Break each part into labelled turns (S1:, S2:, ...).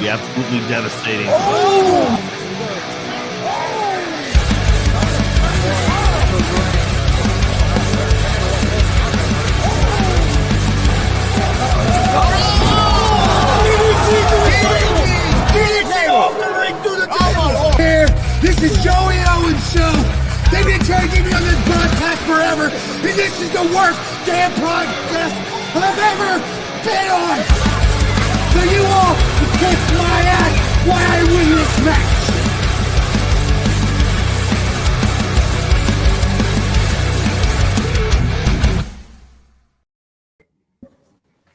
S1: absolutely devastating.
S2: This is Joey Owens' show. They've been trying to get me on this broadcast forever, and this is the worst damn broadcast I've ever been on. So you all can kiss my ass while I win this match.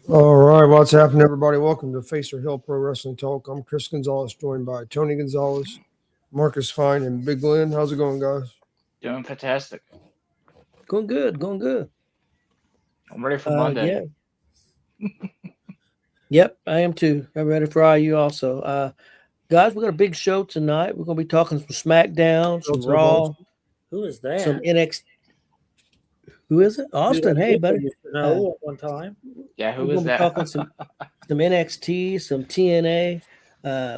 S3: All right, what's happening, everybody? Welcome to Facer Hill Pro Wrestling Talk. I'm Chris Gonzalez, joined by Tony Gonzalez, Marcus Fine, and Big Lynn. How's it going, guys?
S4: Doing fantastic.
S5: Going good.
S4: I'm ready for Monday.
S5: Yeah. Yep, I am too. I'm ready for IU also. Guys, we got a big show tonight. We're going to be talking some SmackDown, some Raw.
S6: Who is that?
S5: Some NXT. Who is it? Austin. Hey, buddy.
S6: No, at one time.
S4: Yeah, who
S5: We're
S4: is that?
S5: talking some NXT, some TNA.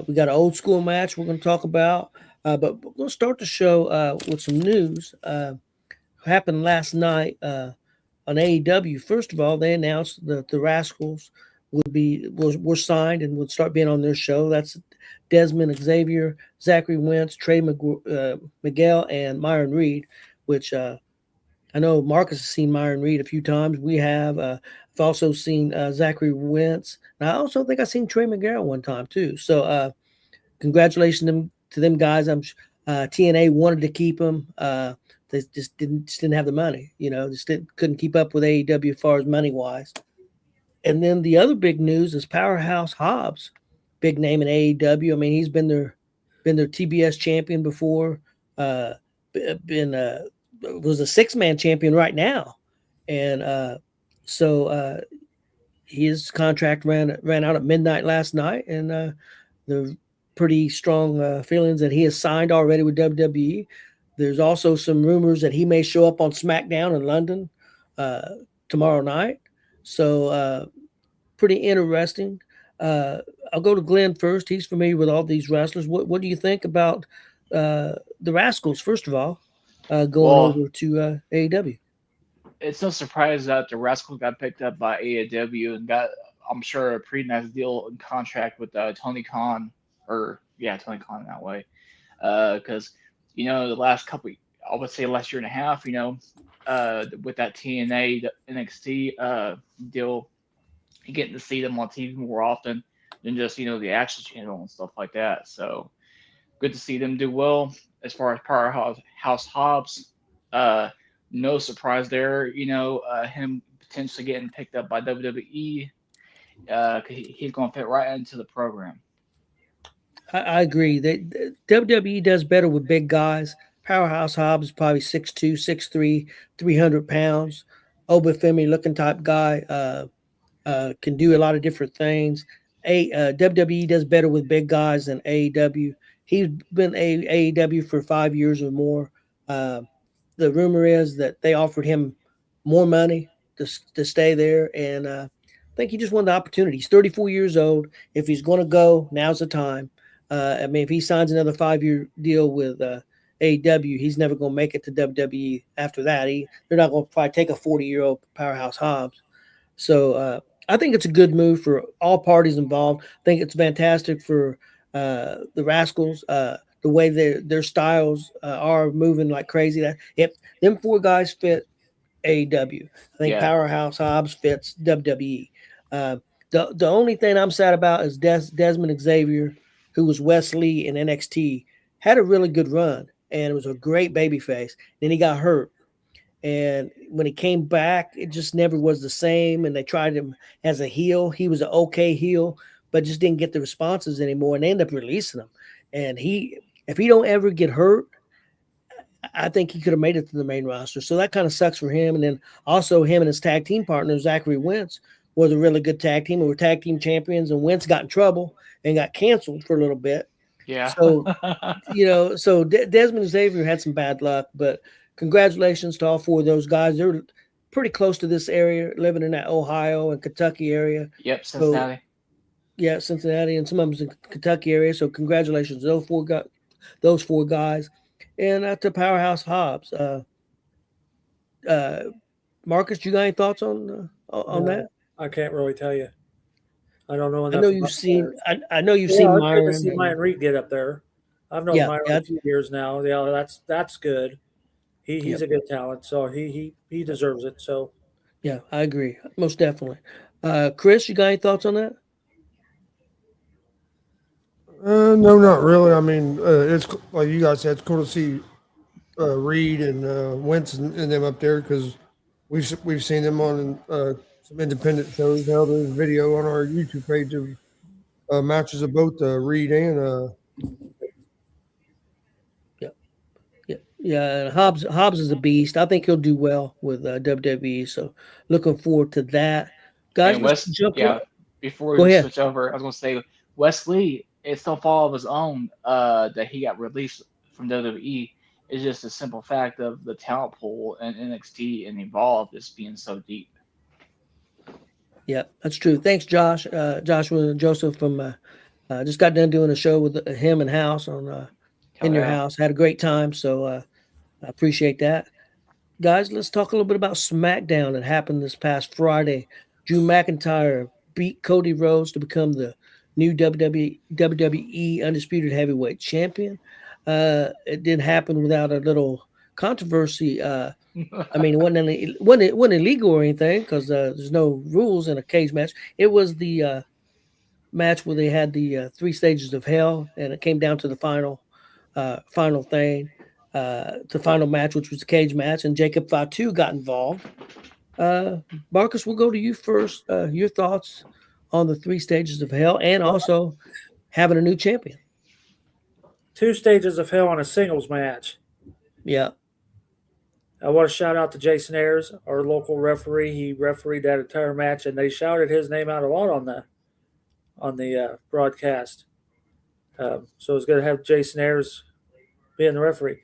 S5: We got an old school match we're going to talk about. But we're going to start the show with some news. Happened last night on AEW. First of all, they announced that the Rascals were signed and would start being on their show. That's Desmond Xavier, Zachary Wentz, Trey Miguel, and Myron Reed, which I know Marcus has seen Myron Reed a few times. We have. I've also seen Zachary Wentz. And I also think I've seen Trey Miguel one time too. So congratulations to them guys. TNA wanted to keep them. They just didn't have the money. Couldn't keep up with AEW as far as money wise. And then the other big news is Powerhouse Hobbs, big name in AEW. I mean, he's been their TBS champion before. Was a 6-man champion right now, and so his contract ran out at midnight last night, and the pretty strong feelings that he has signed already with WWE. There's also some rumors that he may show up on SmackDown in London tomorrow night. So pretty interesting. I'll go to Glenn first. He's familiar with all these wrestlers. What do you think about the Rascals, first of all, going over to AEW?
S4: It's no surprise that the Rascals got picked up by AEW and got, I'm sure, a pretty nice deal and contract with Tony Khan, Tony Khan in that way. Because, the last couple, I would say last year and a half, with that TNA, the NXT deal, getting to see them on TV more often than just, the Action Channel and stuff like that. So good to see them do well. As far as Powerhouse Hobbs, no surprise there. Him potentially getting picked up by WWE. He's going to fit right into the program.
S5: I agree. WWE does better with big guys. Powerhouse Hobbs is probably 6'2", 6'3", 300 pounds. Obafemi looking type guy. Can do a lot of different things. WWE does better with big guys than AEW. He's been AEW for 5 years or more. The rumor is that they offered him more money to stay there, and I think he just wanted the opportunity. He's 34 years old. If he's going to go, now's the time. If he signs another 5-year deal with AEW, he's never going to make it to WWE after that. They're not going to probably take a 40-year-old Powerhouse Hobbs. So I think it's a good move for all parties involved. I think it's fantastic for the Rascals, the way their styles are moving like crazy. Them 4 guys fit AEW. I think Powerhouse Hobbs fits WWE. The only thing I'm sad about is Desmond Xavier, who was Wesley in NXT, had a really good run, and it was a great babyface. Then he got hurt. And when he came back, it just never was the same. And they tried him as a heel. He was an okay heel, but just didn't get the responses anymore. And they ended up releasing him. And if he don't ever get hurt, I think he could have made it to the main roster. So that kind of sucks for him. And then also him and his tag team partner, Zachary Wentz, was a really good tag team. They were tag team champions, and Wentz got in trouble and got canceled for a little bit.
S4: Yeah.
S5: So, so Desmond Xavier had some bad luck, but congratulations to all 4 of those guys. They're pretty close to this area, living in that Ohio and Kentucky area.
S4: Yep, Cincinnati.
S5: Yeah, Cincinnati, and some of them's in Kentucky area. So congratulations, those four guys, and to Powerhouse Hobbs. Uh, Marcus, you got any thoughts on
S6: No,
S5: that?
S6: I can't really tell you. I don't know
S5: I know
S6: enough
S5: you've
S6: about
S5: seen.
S6: players.
S5: I know you've
S6: Yeah,
S5: seen
S6: it's good to
S5: Myron.
S6: see Myron Reed get up there. I've known
S5: Yeah,
S6: Myron
S5: yeah,
S6: a few years now. Yeah, that's good. He's
S5: yep,
S6: a good talent, so he deserves it. So
S5: yeah. I agree, most definitely. Chris, you got any thoughts on that?
S3: No, not really. I mean, it's like you guys said, it's cool to see Reed and Wentz and them up there because we've seen them on some independent shows. Now there's video on our YouTube page of matches of both Reed and
S5: Yeah, yeah, yeah. And Hobbs is a beast. I think he'll do well with WWE. So looking forward to that, guys.
S4: And
S5: Let's
S4: West,
S5: jump
S4: yeah,
S5: right.
S4: before
S5: Go
S4: we
S5: ahead.
S4: switch over, I was gonna say Wesley, it's no fault of his own that he got released from WWE. It's just a simple fact of the talent pool and NXT and Evolve just being so deep.
S5: Yeah, that's true. Thanks, Josh. Joshua and Joseph from just got done doing a show with him and House on
S4: Hell
S5: in your
S4: yeah.
S5: house. Had a great time. So I appreciate that. Guys, let's talk a little bit about SmackDown that happened this past Friday. Drew McIntyre beat Cody Rhodes to become the new WWE Undisputed Heavyweight Champion. It didn't happen without a little controversy. I mean, it wasn't illegal or anything because there's no rules in a cage match. It was the match where they had the three stages of hell, and it came down to the final thing, the final match, which was the cage match, and Jacob Fatu got involved. Uh, Marcus, we'll go to you first. Your thoughts on the three stages of hell, and also having a new champion.
S6: 2 stages of hell on a singles match.
S5: Yeah,
S6: I want to shout out to Jason Ayers, our local referee. He refereed that entire match, and they shouted his name out a lot on the broadcast. So it's good to have Jason Ayers being the referee.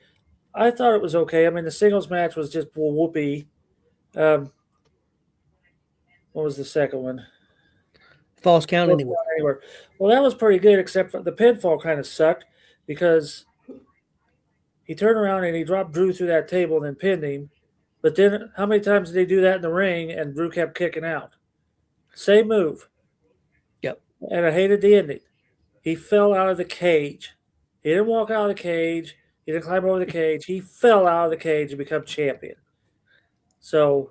S6: I thought it was okay. I mean, the singles match was just whoopee. Um, what was the second one?
S5: false count anyway.
S6: Anywhere. Well, that was pretty good, except for the pinfall kind of sucked because he turned around and he dropped Drew through that table and then pinned him. But then, how many times did he do that in the ring and Drew kept kicking out? Same move.
S5: Yep.
S6: And I hated the ending. He fell out of the cage. He didn't walk out of the cage. He didn't climb over the cage. He fell out of the cage and become champion. So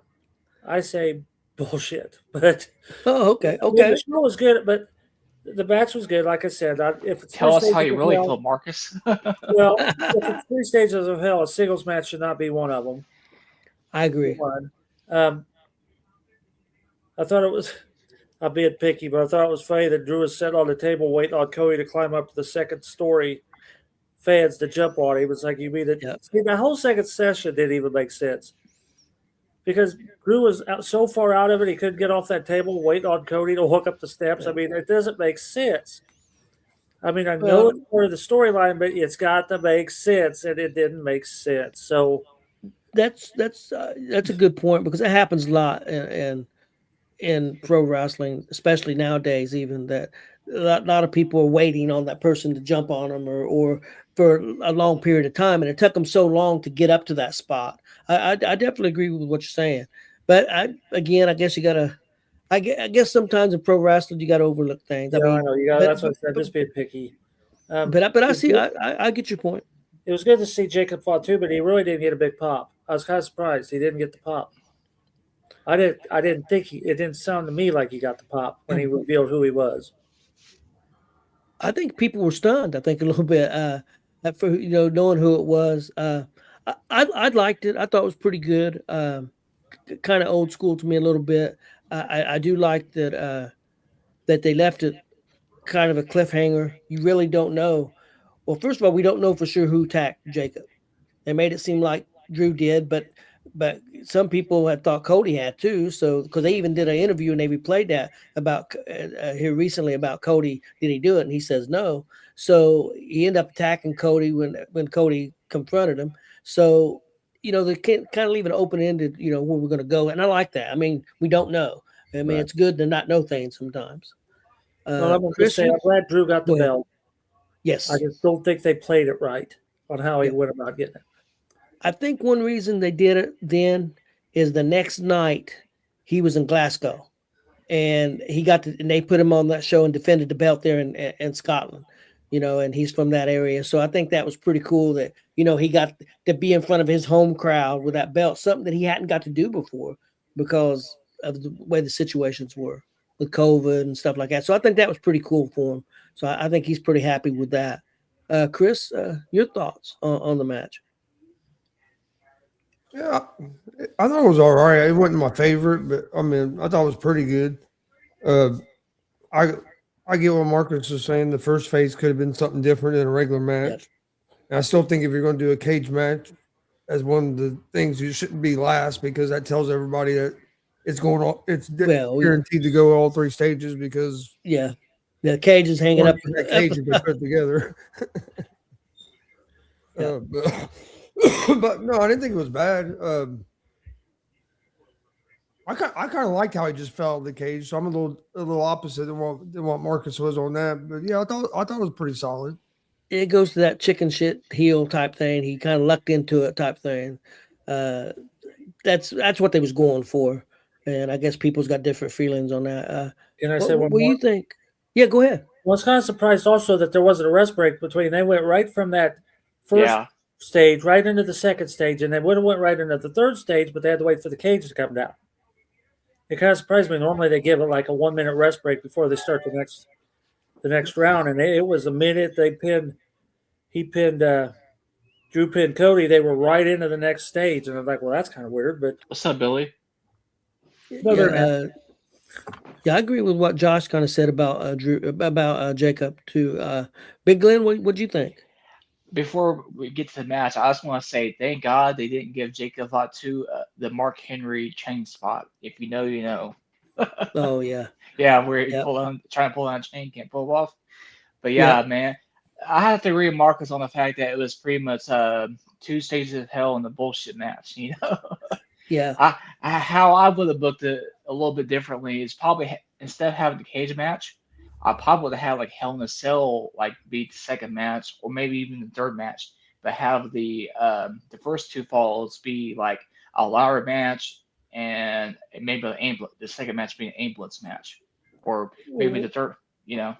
S6: I say bullshit. But
S5: Oh, okay,
S6: I mean,
S5: okay.
S6: the show was good, but the match was good. Like I said, if it's
S4: Tell us how you
S6: of
S4: really
S6: hell,
S4: feel, Marcus.
S6: well, if it's 3 stages of hell, a singles match should not be one of them.
S5: I agree.
S6: Um, I thought it was. I'm being picky, but I thought it was funny that Drew was sitting on the table waiting on Cody to climb up to the second story fans to jump on him. It's like you mean it.
S5: Yep.
S6: See, that whole second session didn't even make sense because Drew was so far out of it he couldn't get off that table waiting on Cody to walk up the steps. I mean, it doesn't make sense. I mean, I know
S5: Well,
S6: it's part of the storyline, but it's got to make sense, and it didn't make sense. So
S5: that's a good point because it happens a lot in pro wrestling, especially nowadays. Even that a lot of people are waiting on that person to jump on them or for a long period of time, and it took them so long to get up to that spot. I definitely agree with what you're saying, but I guess you gotta. I guess sometimes in pro wrestling you gotta overlook things. I
S6: yeah, I
S5: mean,
S6: know you got.
S5: but
S6: That's what I said. Just being picky.
S5: but I
S6: It was
S5: see.
S6: good-
S5: I get your point.
S6: it was good to see Jacob fought too, but he really didn't get a big pop. I was kind of surprised he didn't get the pop. I didn't think it didn't sound to me like he got the pop when he revealed who he was.
S5: I think people were stunned. I think a little bit for knowing who it was. I liked it. I thought it was pretty good. Kind of old school to me a little bit. I do like that they left it kind of a cliffhanger. You really don't know. Well, first of all, we don't know for sure who attacked Jacob. They made it seem like Drew did, but some people had thought Cody had too. So because they even did an interview and they replayed that about here recently about Cody, did he do it? And he says no. So he ended up attacking Cody when Cody confronted him. So they can't kind of leave it open ended. Where we're going to go, and I like that. I mean, we don't know. I mean,
S6: Right.
S5: it's good to not know things sometimes.
S6: Well, I'm going to
S5: Chris,
S6: say I'm glad Drew got the
S5: go ahead.
S6: belt.
S5: Yes.
S6: I just don't think they played it right on how he
S5: Yeah.
S6: went about getting it.
S5: I think one reason they did it then is the next night he was in Glasgow, and and they put him on that show and defended the belt there in Scotland, and he's from that area. So I think that was pretty cool that, he got to be in front of his home crowd with that belt, something that he hadn't got to do before because of the way the situations were with COVID and stuff like that. So I think that was pretty cool for him. So I think he's pretty happy with that. Chris, your thoughts on the match?
S3: Yeah, I thought it was all right. It wasn't my favorite, but I mean, I thought it was pretty good. Uh, I I get what Marcus was saying. The first phase could have been something different than a regular
S5: Yep.
S3: match. And I still think if you're going to do a cage match as one of the things, you shouldn't be last because that tells everybody that it's going on. It's
S5: Well,
S3: guaranteed to go all 3 stages because
S5: yeah, the cage is hanging up.
S3: that cage has been put together.
S5: Yeah.
S3: But no, I didn't think it was bad. I kind of liked how he just fell in the cage, so I'm a little opposite than what Marcus was on that. But yeah, I thought it was pretty solid.
S5: It goes to that chicken shit heel type thing. He kind of lucked into it type thing. That's what they was going for, and I guess people's got different feelings on that.
S6: Can I say one
S5: What do
S6: more?
S5: you think? Yeah, go ahead.
S6: Well, I was kind of surprised also that there wasn't a rest break between. They went right from that first
S4: Yeah.
S6: stage right into the second stage, and they would have went right into the third stage, but they had to wait for the cage to come down. It kind of surprised me. Normally they give it like a 1 minute rest break before they start the next round, and it was a minute. Drew pinned Cody. They were right into the next stage, and I'm like, well, that's kind of weird, but
S4: What's up, Billy?
S6: no, they're not.
S5: Yeah, I agree with what Josh kind of said about Jacob too. Big Glenn, what do you think?
S4: Before we get to the match, I just want to say thank God they didn't give Jacob Fatu the Mark Henry chain spot. If you know, you know.
S5: Oh yeah,
S4: Yeah, where he
S5: Yep.
S4: trying to pull on a chain, can't pull it off. But yeah, man, I have to agree with Marcus on the fact that it was pretty much 2 stages of hell in the bullshit match. You know,
S5: yeah,
S4: how I would have booked it a little bit differently is probably instead of having the cage match, I probably would have had like Hell in a Cell like be the second match or maybe even the third match, but have the first two falls be like a ladder match and maybe the second match be an ambulance match or maybe the third. You know,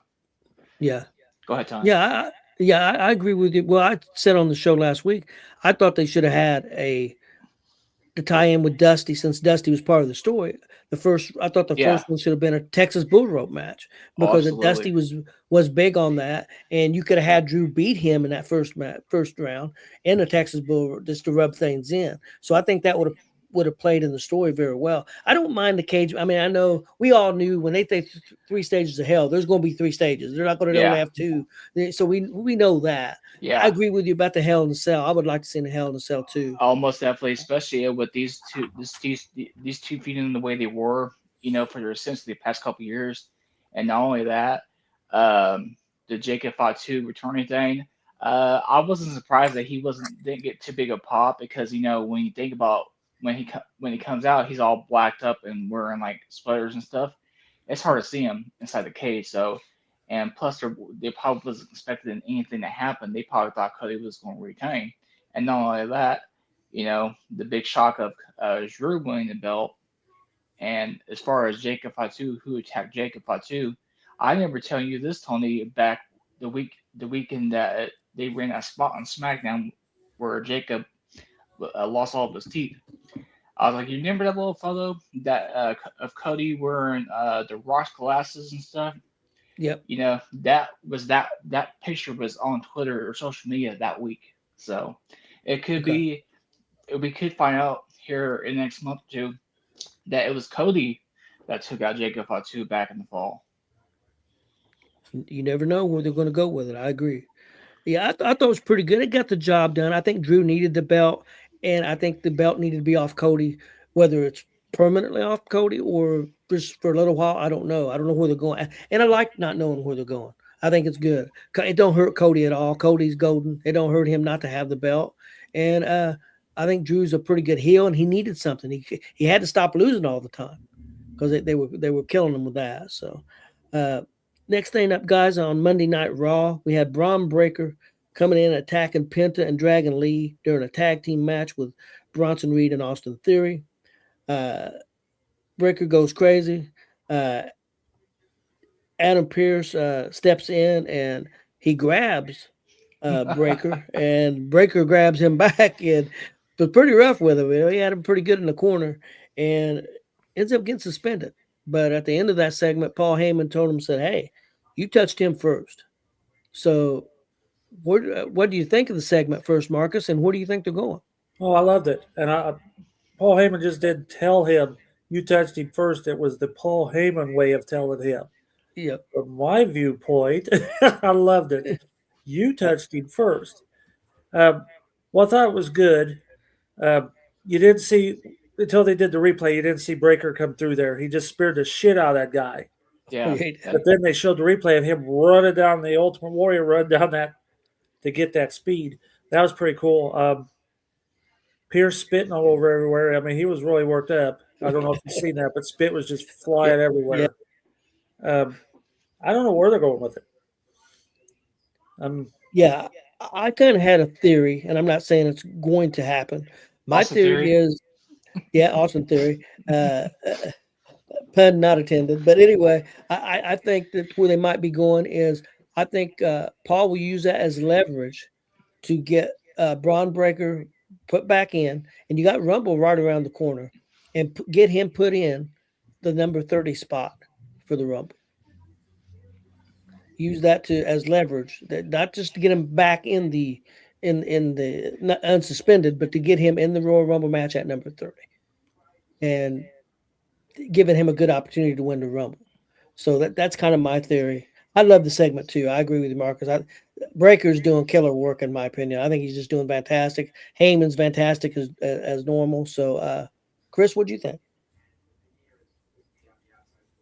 S5: yeah.
S4: go ahead, Tony.
S5: Yeah, I agree with you. Well, I said on the show last week, I thought they should have had the tie-in with Dusty, since Dusty was part of the story. I thought the
S4: Yeah.
S5: first one should have been a Texas Bull Rope match because
S4: Absolutely.
S5: Dusty was big on that, and you could have had Drew beat him in that first round in the Texas Bull Rope just to rub things in. So I think that would have played in the story very well. I don't mind the cage. I mean, I know we all knew when they say 3 stages of hell, there's going to be 3 stages. They're not going to
S4: Yeah.
S5: only have 2. So we know that.
S4: Yeah.
S5: I agree with you about the Hell in the Cell. I would like to see the Hell in the Cell too.
S4: Almost definitely, especially with these two feeding the way they were, you know, for essentially the past couple years, and not only that, the Jacob Fatu returning thing. I wasn't surprised that he didn't get too big a pop because you know when you think about when he comes out, he's all blacked up and wearing like sweaters and stuff. It's hard to see him inside the cage. So, and plus they probably wasn't expecting anything to happen. They probably thought Cody was going to retain. And not only that, you know, the big shock of Drew winning the belt. And as far as Jacob Fatu, who attacked Jacob Fatu, I remember telling you this, Tony, back the weekend that they ran that spot on SmackDown where Jacob lost all of his teeth. I was like, you remember that little photo that of Cody wearing the Rock's glasses and stuff?
S5: Yep.
S4: You know, that picture was on Twitter or social media that week. So it could be we could find out here in the next month or two that it was Cody that took out Jacob Fatu back in the fall.
S5: You never know where they're going to go with it. I agree. Yeah, I thought it was pretty good. It got the job done. I think Drew needed the belt, and I think the belt needed to be off Cody, whether it's permanently off Cody or just for a little while. I don't know. I don't know where they're going. And I like not knowing where they're going. I think it's good. It don't hurt Cody at all. Cody's golden. It don't hurt him not to have the belt. And I think Drew's a pretty good heel, and he needed something. He had to stop losing all the time because they were killing him with that. So Next thing up, guys, on Monday Night Raw, we had Braun Breaker coming in attacking Penta and Dragon Lee during a tag team match with Bronson Reed and Austin Theory. Breaker goes crazy. Adam Pearce steps in and he grabs Breaker, and Breaker grabs him back and was pretty rough with him. He had him pretty good in the corner and ends up getting suspended. But at the end of that segment, Paul Heyman told him, said, "Hey, you touched him first." So, what do you think of the segment first, Marcus, and where do you think they're going?
S6: Oh, I loved it. And Paul Heyman just didn't tell him, you touched him first. It was the Paul Heyman way of telling him.
S5: Yeah,
S6: From my viewpoint, I loved it. You touched him first. Well, I thought it was good. You didn't see, until they did the replay, you didn't see Breaker come through there. He just speared the shit out of that guy.
S4: Yeah.
S6: But then they showed the replay of him running down the Ultimate Warrior, run down that to get that speed. That was pretty cool. Pierce spitting all over everywhere. I mean, he was really worked up. I don't know if you've seen that, but spit was just flying everywhere. I don't know where they're going with it.
S5: Yeah, I kind of had a theory, and I'm not saying it's going to happen. My theory is, Austin Theory. Pun not intended. But anyway, I think that where they might be going is I think Paul will use that as leverage to get Braun Breaker put back in, and you got Rumble right around the corner, and get him put in the number 30 spot for the Rumble. Use that as leverage, that not just to get him back in the not unsuspended, but to get him in the Royal Rumble match at number 30, and giving him a good opportunity to win the Rumble. So that's kind of my theory. I love the segment too. I agree with you, Marcus. Breaker's doing killer work in my opinion. I think he's just doing fantastic. Heyman's fantastic as normal. So, Chris, what do you think?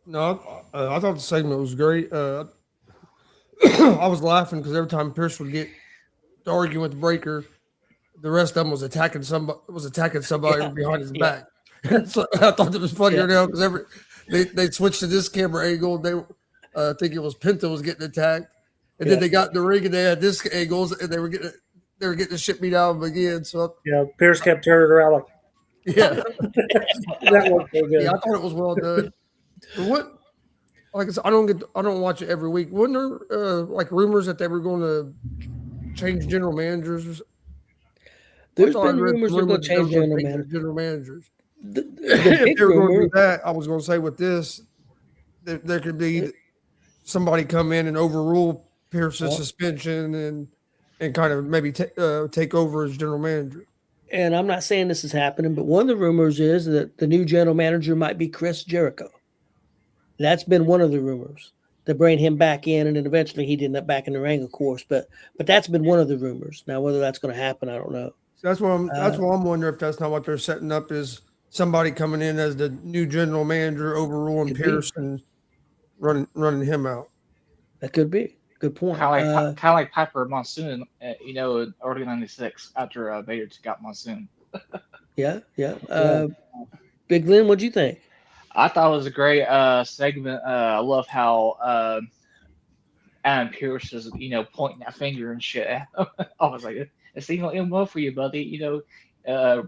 S3: No, I thought the segment was great. I was laughing because every time Pierce would get to argue with Breaker, the rest of them was attacking somebody behind his back. So I thought it was funnier now because they switched to this camera angle. They I think it was Penta was getting attacked, and then they got in the ring and they had this angles and they were getting the shit beat out of them again. So
S6: Pierce kept turning around like,
S3: that worked so good. I thought it was well done. What? Like I said, I don't watch it every week. Wasn't there like rumors that they were going to change general managers?
S5: There's been rumors they're going to change
S3: general managers. If they were going to do that, I was going to say with this, there could be somebody come in and overrule Pierce's suspension and kind of maybe take over as general manager.
S5: And I'm not saying this is happening, but one of the rumors is that the new general manager might be Chris Jericho. That's been one of the rumors. To bring him back in, and then eventually he'd end up back in the ring, of course. But that's been one of the rumors. Now, whether that's going to happen, I don't know.
S3: So that's why I'm wondering if that's not what they're setting up, is somebody coming in as the new general manager, overruling Pierce and running him out.
S5: That could be. Good point.
S4: Kind of like Piper Monsoon, in early '96 after Vader got Monsoon.
S5: Yeah. Big Glenn, what'd you think?
S4: I thought it was a great segment. I love how Adam Pearce is, pointing that finger and shit. I was like, it's even well for you, buddy.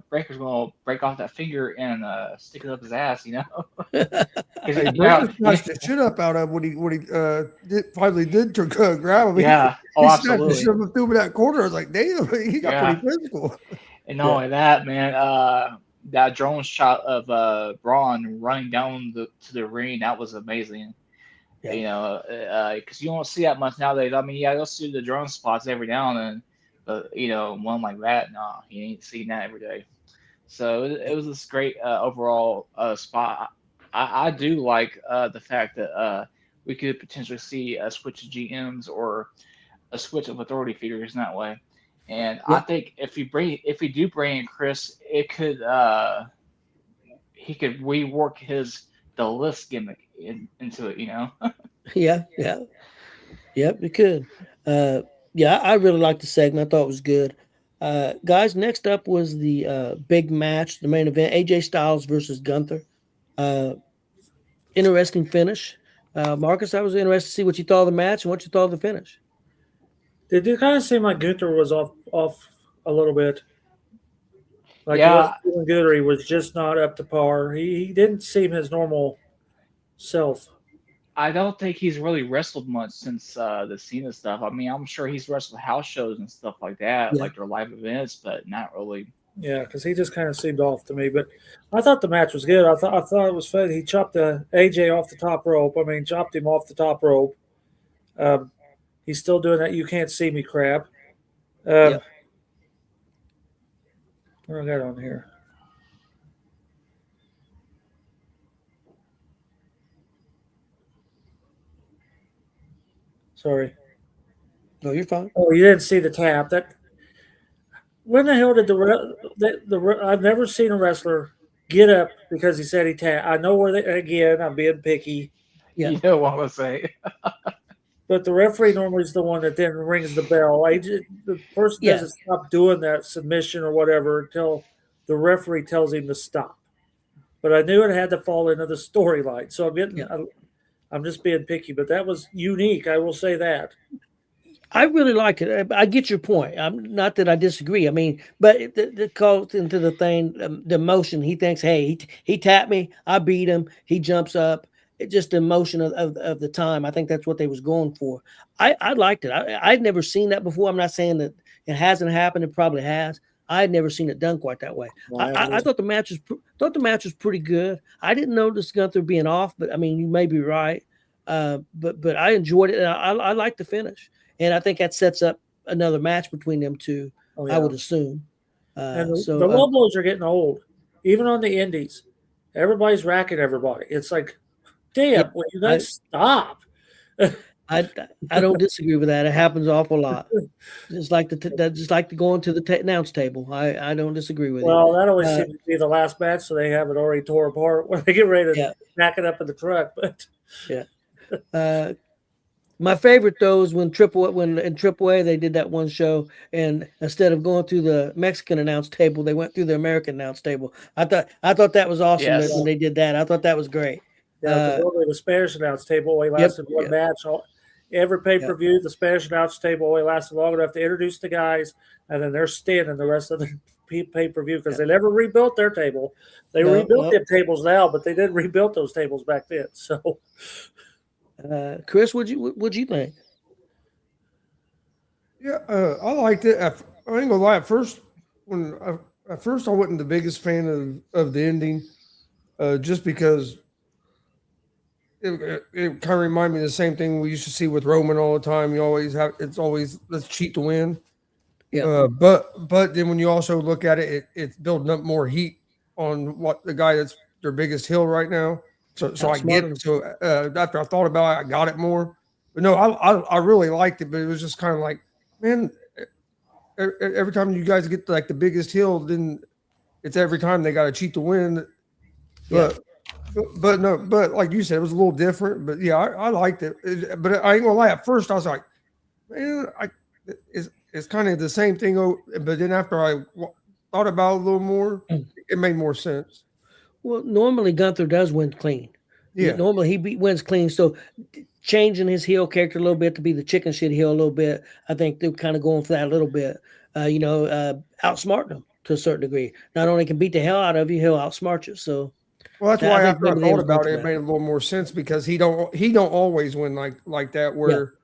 S4: Breaker's gonna break off that finger and stick it up his ass.
S3: Breaker snatched the shit up out of when he finally did grab him.
S4: Yeah, absolutely.
S3: He threw him in that corner. I was like, damn, he got pretty physical.
S4: And not only that, man. That drone shot of Braun running down to the ring, that was amazing. Yeah. Because you don't see that much nowadays. I mean, you'll see the drone spots every now and then, but one like that, no, you ain't seeing that every day. So it was this great overall spot. I do like the fact that we could potentially see a switch of GMs or a switch of authority figures in that way. And I think if we do bring in Chris, it could he could rework the list gimmick into it,
S5: Yeah, it could. I really liked the segment. I thought it was good. Guys, next up was the big match, the main event: AJ Styles versus Gunther. Interesting finish. Marcus, I was interested to see what you thought of the match and what you thought of the finish.
S6: It did kind of seem like Gunther was off a little bit. Like he
S4: Yeah,
S6: wasn't feeling good, or he was just not up to par. He didn't seem his normal self.
S4: I don't think he's really wrestled much since the Cena stuff. I mean, I'm sure he's wrestled house shows and stuff like that,
S5: Yeah.
S4: like their live events, but not really.
S6: Yeah, because he just kind of seemed off to me. But I thought the match was good. I thought it was fun. He chopped AJ off the top rope. I mean, chopped him off the top rope. Um, he's still doing that "you can't see me" crap.
S5: Yep.
S6: What do I got on here? Sorry.
S5: No, you're fine.
S6: Oh, you didn't see the tap. That when the hell did I've never seen a wrestler get up because he said he tapped. I know where they again. I'm being picky,
S5: Yeah.
S4: You know what I'm say?
S6: but the referee normally is the one that then rings the bell. The person
S5: Yeah.
S6: doesn't stop doing that submission or whatever until the referee tells him to stop. But I knew it had to fall into the storyline, so I'm just being picky. But that was unique. I will say that.
S5: I really like it. I get your point. I'm not that I disagree. I mean, but it calls into the thing, the emotion. He thinks, hey, he tapped me. I beat him. He jumps up. It just the emotion of the time. I think that's what they was going for. I liked it. I'd never seen that before. I'm not saying that it hasn't happened. It probably has. I'd never seen it done quite that way. I thought the match was pretty good. I didn't notice Gunther being off, but I mean, you may be right. But I enjoyed it. And I like the finish. And I think that sets up another match between them two,
S6: Oh, yeah.
S5: I would assume.
S6: And the low blows are getting old. Even on the indies, everybody's racking everybody. It's like, damn, will you guys stop?
S5: I don't disagree with that. It happens an awful lot. Just like the going to the announce table. I don't disagree with it.
S6: Well, that always seems to be the last match, so they have it already tore apart when they get ready to back it up in the truck. But
S5: yeah. My favorite though is when in AAA they did that one show, and instead of going through the Mexican announce table, they went through the American announce table. I thought that was awesome when they did that. I thought that was great.
S6: Yeah, the Spanish announce table only lasted one match. Every pay-per-view, the Spanish announce table only lasted long enough to introduce the guys, and then they're standing the rest of the pay-per-view because they never rebuilt their table. They rebuilt their tables now, but they didn't rebuild those tables back then. So,
S5: Chris, what'd you think?
S3: Yeah, I liked it. I ain't gonna lie. At first I wasn't the biggest fan of the ending, just because it kind of reminded me of the same thing we used to see with Roman all the time. It's always let's cheat to win.
S5: Yeah.
S3: But then when you also look at it, it's building up more heat on what the guy that's their biggest heel right now. So I get it. So after I thought about it, I got it more. But no, I really liked it. But it was just kind of like, man, every time you guys get like the biggest heel, then it's every time they got to cheat to win. But like you said, it was a little different. But yeah, I liked it. But I ain't gonna lie. At first, I was like, man, it's kind of the same thing. But then after I thought about it a little more, it made more sense.
S5: Well, normally Gunther does win clean.
S3: Yeah.
S5: Normally he wins clean. So changing his heel character a little bit to be the chicken shit heel a little bit, I think they're kind of going for that a little bit. Outsmarting them to a certain degree. Not only can beat the hell out of you, he'll outsmart you. So,
S3: well, that's why after I thought about it, it made a little more sense because he don't always win like that where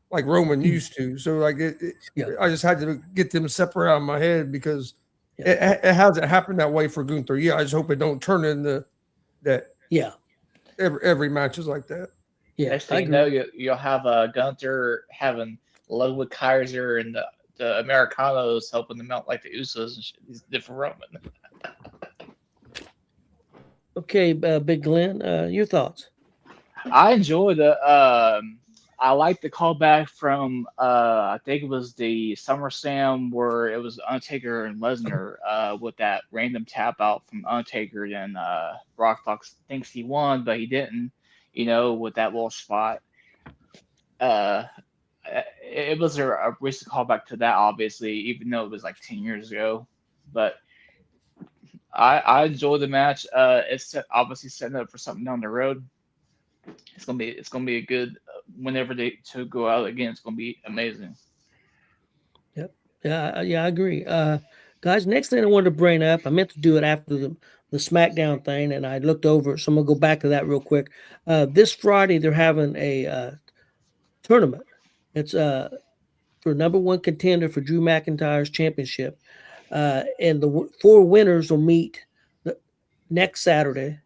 S3: like Roman used to. So like I just had to get them separate out of my head because it hasn't happened that way for Gunther. Yeah, I just hope it don't turn into that.
S5: Yeah,
S3: every match is like that.
S5: Yeah,
S4: next thing you know, you'll have Gunther having Ludwig Kaiser and the Americanos helping them out like the Usos and shit. These different Roman.
S5: Okay, Big Glenn, your thoughts?
S4: I enjoyed it. I like the callback from I think it was the SummerSlam where it was Undertaker and Lesnar with that random tap out from Undertaker, and Brock thinks he won, but he didn't. With that little spot. It was a recent callback to that, obviously, even though it was like 10 years ago. But I enjoyed the match. It's obviously setting up for something down the road. It's gonna be a good whenever they to go out again. It's gonna be amazing.
S5: Yep. Yeah, I agree. Guys, next thing I wanted to bring up, I meant to do it after the SmackDown thing, and I looked over it, so I'm gonna go back to that real quick. This Friday they're having a tournament. It's for number one contender for Drew McIntyre's championship, and the four winners will meet the next Saturday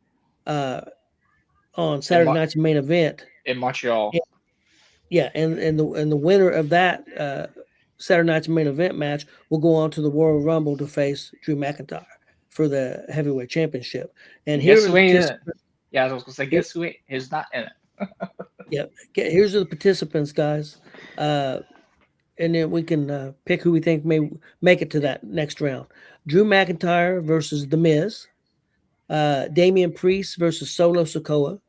S5: on
S4: In
S5: Saturday night's main event.
S4: in Montreal.
S5: Yeah, and the winner of that Saturday night's main event match will go on to the Royal Rumble to face Drew McIntyre for the heavyweight championship. And here
S4: Guess
S5: are
S4: who
S5: the
S4: ain't in it?
S5: participants.
S4: Yeah, I was gonna say, guess who ain't is not in it.
S5: Yeah, here's the participants, guys, and then we can pick who we think may make it to that next round. Drew McIntyre versus The Miz, Damian Priest versus Solo Sikoa,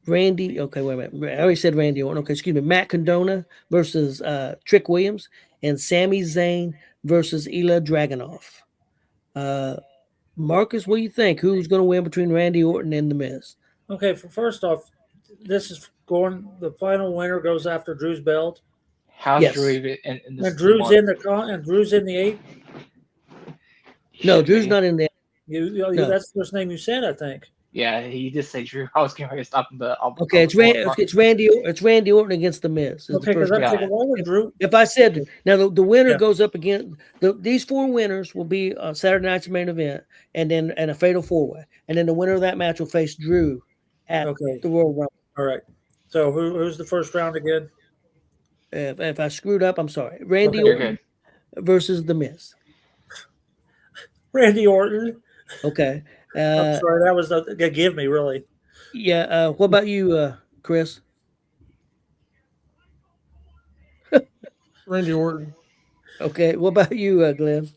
S5: Randy. Okay, wait a minute. I already said Randy Orton. Okay, excuse me. Matt Condona versus Trick Williams, and Sami Zayn versus Ilya Dragunov. Marcus, what do you think? Who's going to win between Randy Orton and The Miz?
S6: Okay, first off, this is going. The final winner goes after Drew's belt,
S4: How's
S5: Yes.
S4: Drew even in this
S6: and Drew's
S4: month?
S6: in and Drew's in the 8.
S5: No,
S4: Should
S5: Drew's
S4: be.
S5: not in there. No.
S6: That's the first name you said, I think.
S4: Yeah, he did say Drew. I was getting ready to stop him, but
S5: Okay, it's Randy Orton against The Miz. Is
S6: Okay,
S5: the
S6: because
S5: first
S6: I'm
S4: guy.
S6: thinking, why would Drew?
S5: If I said now the winner
S6: Yeah.
S5: goes up against these four winners will be on Saturday night's main event, and then a fatal four way, and then the winner of that match will face Drew at
S6: Okay,
S5: the Royal Rumble.
S6: all right. So who's the first round again?
S5: If I screwed up, I'm sorry. Randy
S6: Okay.
S4: You're
S5: Orton
S4: good.
S5: versus The Miz.
S6: Randy Orton.
S5: Okay.
S6: I'm sorry, that was the give me really.
S5: Yeah. What about you, Chris?
S3: Randy Orton.
S5: Okay. What about you, Glenn?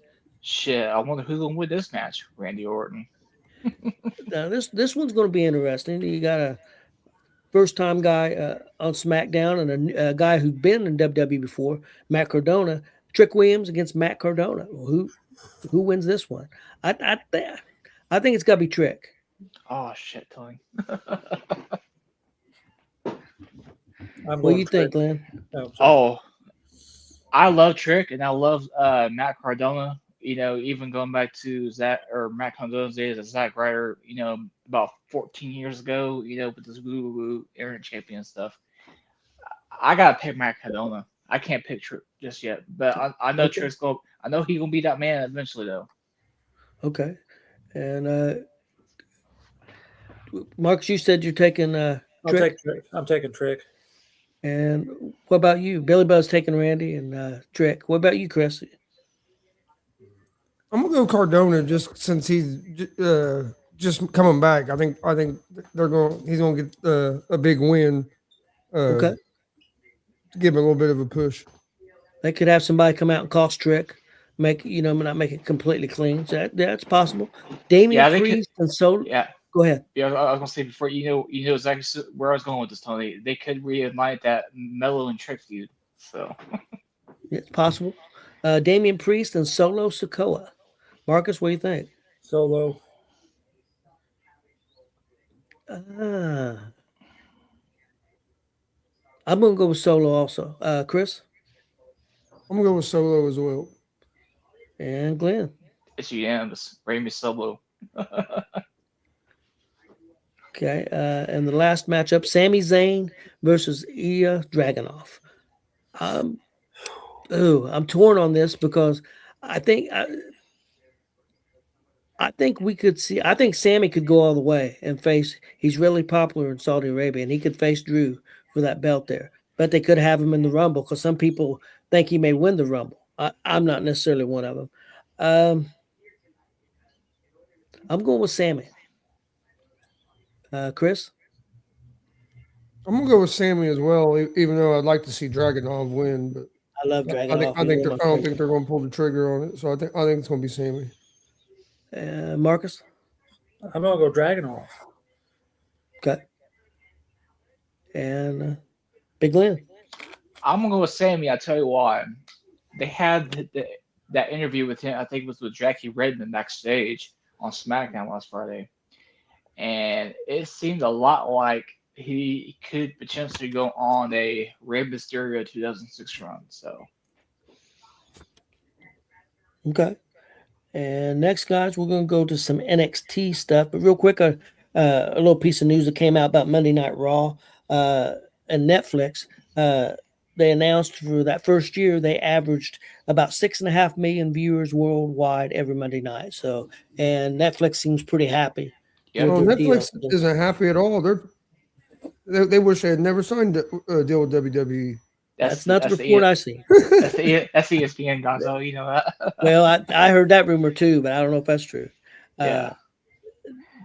S4: Shit, I wonder who's gonna win this match. Randy Orton.
S5: Now this one's going to be interesting. You got a first time guy on SmackDown and a guy who's been in WWE before, Matt Cardona. Trick Williams against Matt Cardona. Who wins this one? I think it's got to be Trick.
S4: Oh shit, Tony.
S6: I'm
S5: What do you
S6: going
S5: think,
S6: Trick.
S5: Glenn?
S6: No, sorry.
S4: Oh, I love Trick and I love Matt Cardona. You know, even going back to Zach or Matt Cardona's days as Zack Ryder, you know, about 14 years ago, you know, with this woo woo Internet Champion stuff. I gotta pick Matt Cardona. I can't pick Trick just yet, but I know
S5: Okay.
S4: Trick's going. I know he's gonna be that man eventually, though.
S5: Okay. And Marcus, you said you're taking
S6: I'll
S5: Trick.
S6: take Trick. I'm taking Trick.
S5: And what about you? Billy Buzz taking Randy and Trick. What about you, Chris?
S3: I'm gonna go Cardona just since he's just coming back. I think he's gonna get a big win.
S5: Okay.
S3: To give him a little bit of a push.
S5: They could have somebody come out and cost Trick, not make it completely clean. So that's possible. Damian
S4: Yeah, they could-
S5: Priest and Solo.
S4: Yeah,
S5: Go ahead.
S4: yeah. I was gonna say before you know exactly where I was going with this, Tony. They could reignite that Mello and Trick feud. So
S5: It's possible. Damian Priest and Solo Sikoa. Marcus, what do you think?
S6: Solo.
S5: I'm going to go with Solo also. Chris
S3: I'm gonna go with Solo as well.
S5: and Glenn.
S4: it's unanimous. Remy Solo.
S5: Okay. And the last matchup, Sami Zayn versus Ilya Dragunov. I'm torn on this because I think we could see. I think Sammy could go all the way and face. He's really popular in Saudi Arabia, and he could face Drew for that belt there. But they could have him in the Rumble because some people think he may win the Rumble. I'm not necessarily one of them. I'm going with Sammy. Chris?
S3: I'm gonna go with Sammy as well, even though I'd like to see Dragunov win, but
S5: I love Dragunov.
S3: I don't think they're gonna pull the trigger on it. So I think it's gonna be Sammy.
S5: Marcus?
S6: I'm gonna go Dragunov.
S5: Okay. And Big Glenn?
S4: I'm gonna go with Sammy. I tell you why. They had that interview with him. I think it was with Jackie Redmond backstage on SmackDown last Friday, and it seemed a lot like he could potentially go on a Rey Mysterio 2006 run. So
S5: Okay. And next, guys, we're going to go to some NXT stuff. But real quick, a little piece of news that came out about Monday Night Raw and Netflix. They announced for that first year they averaged about 6.5 million viewers worldwide every Monday night. So, and Netflix seems pretty happy
S4: yeah,
S5: with
S3: Well,
S5: their deal.
S3: Netflix isn't happy at all. They wish they had never signed a deal with WWE.
S5: That's not the report I see.
S4: that's ESPN, Gonzo. You know that.
S5: Well, I heard that rumor too, but I don't know if that's true.
S4: Yeah.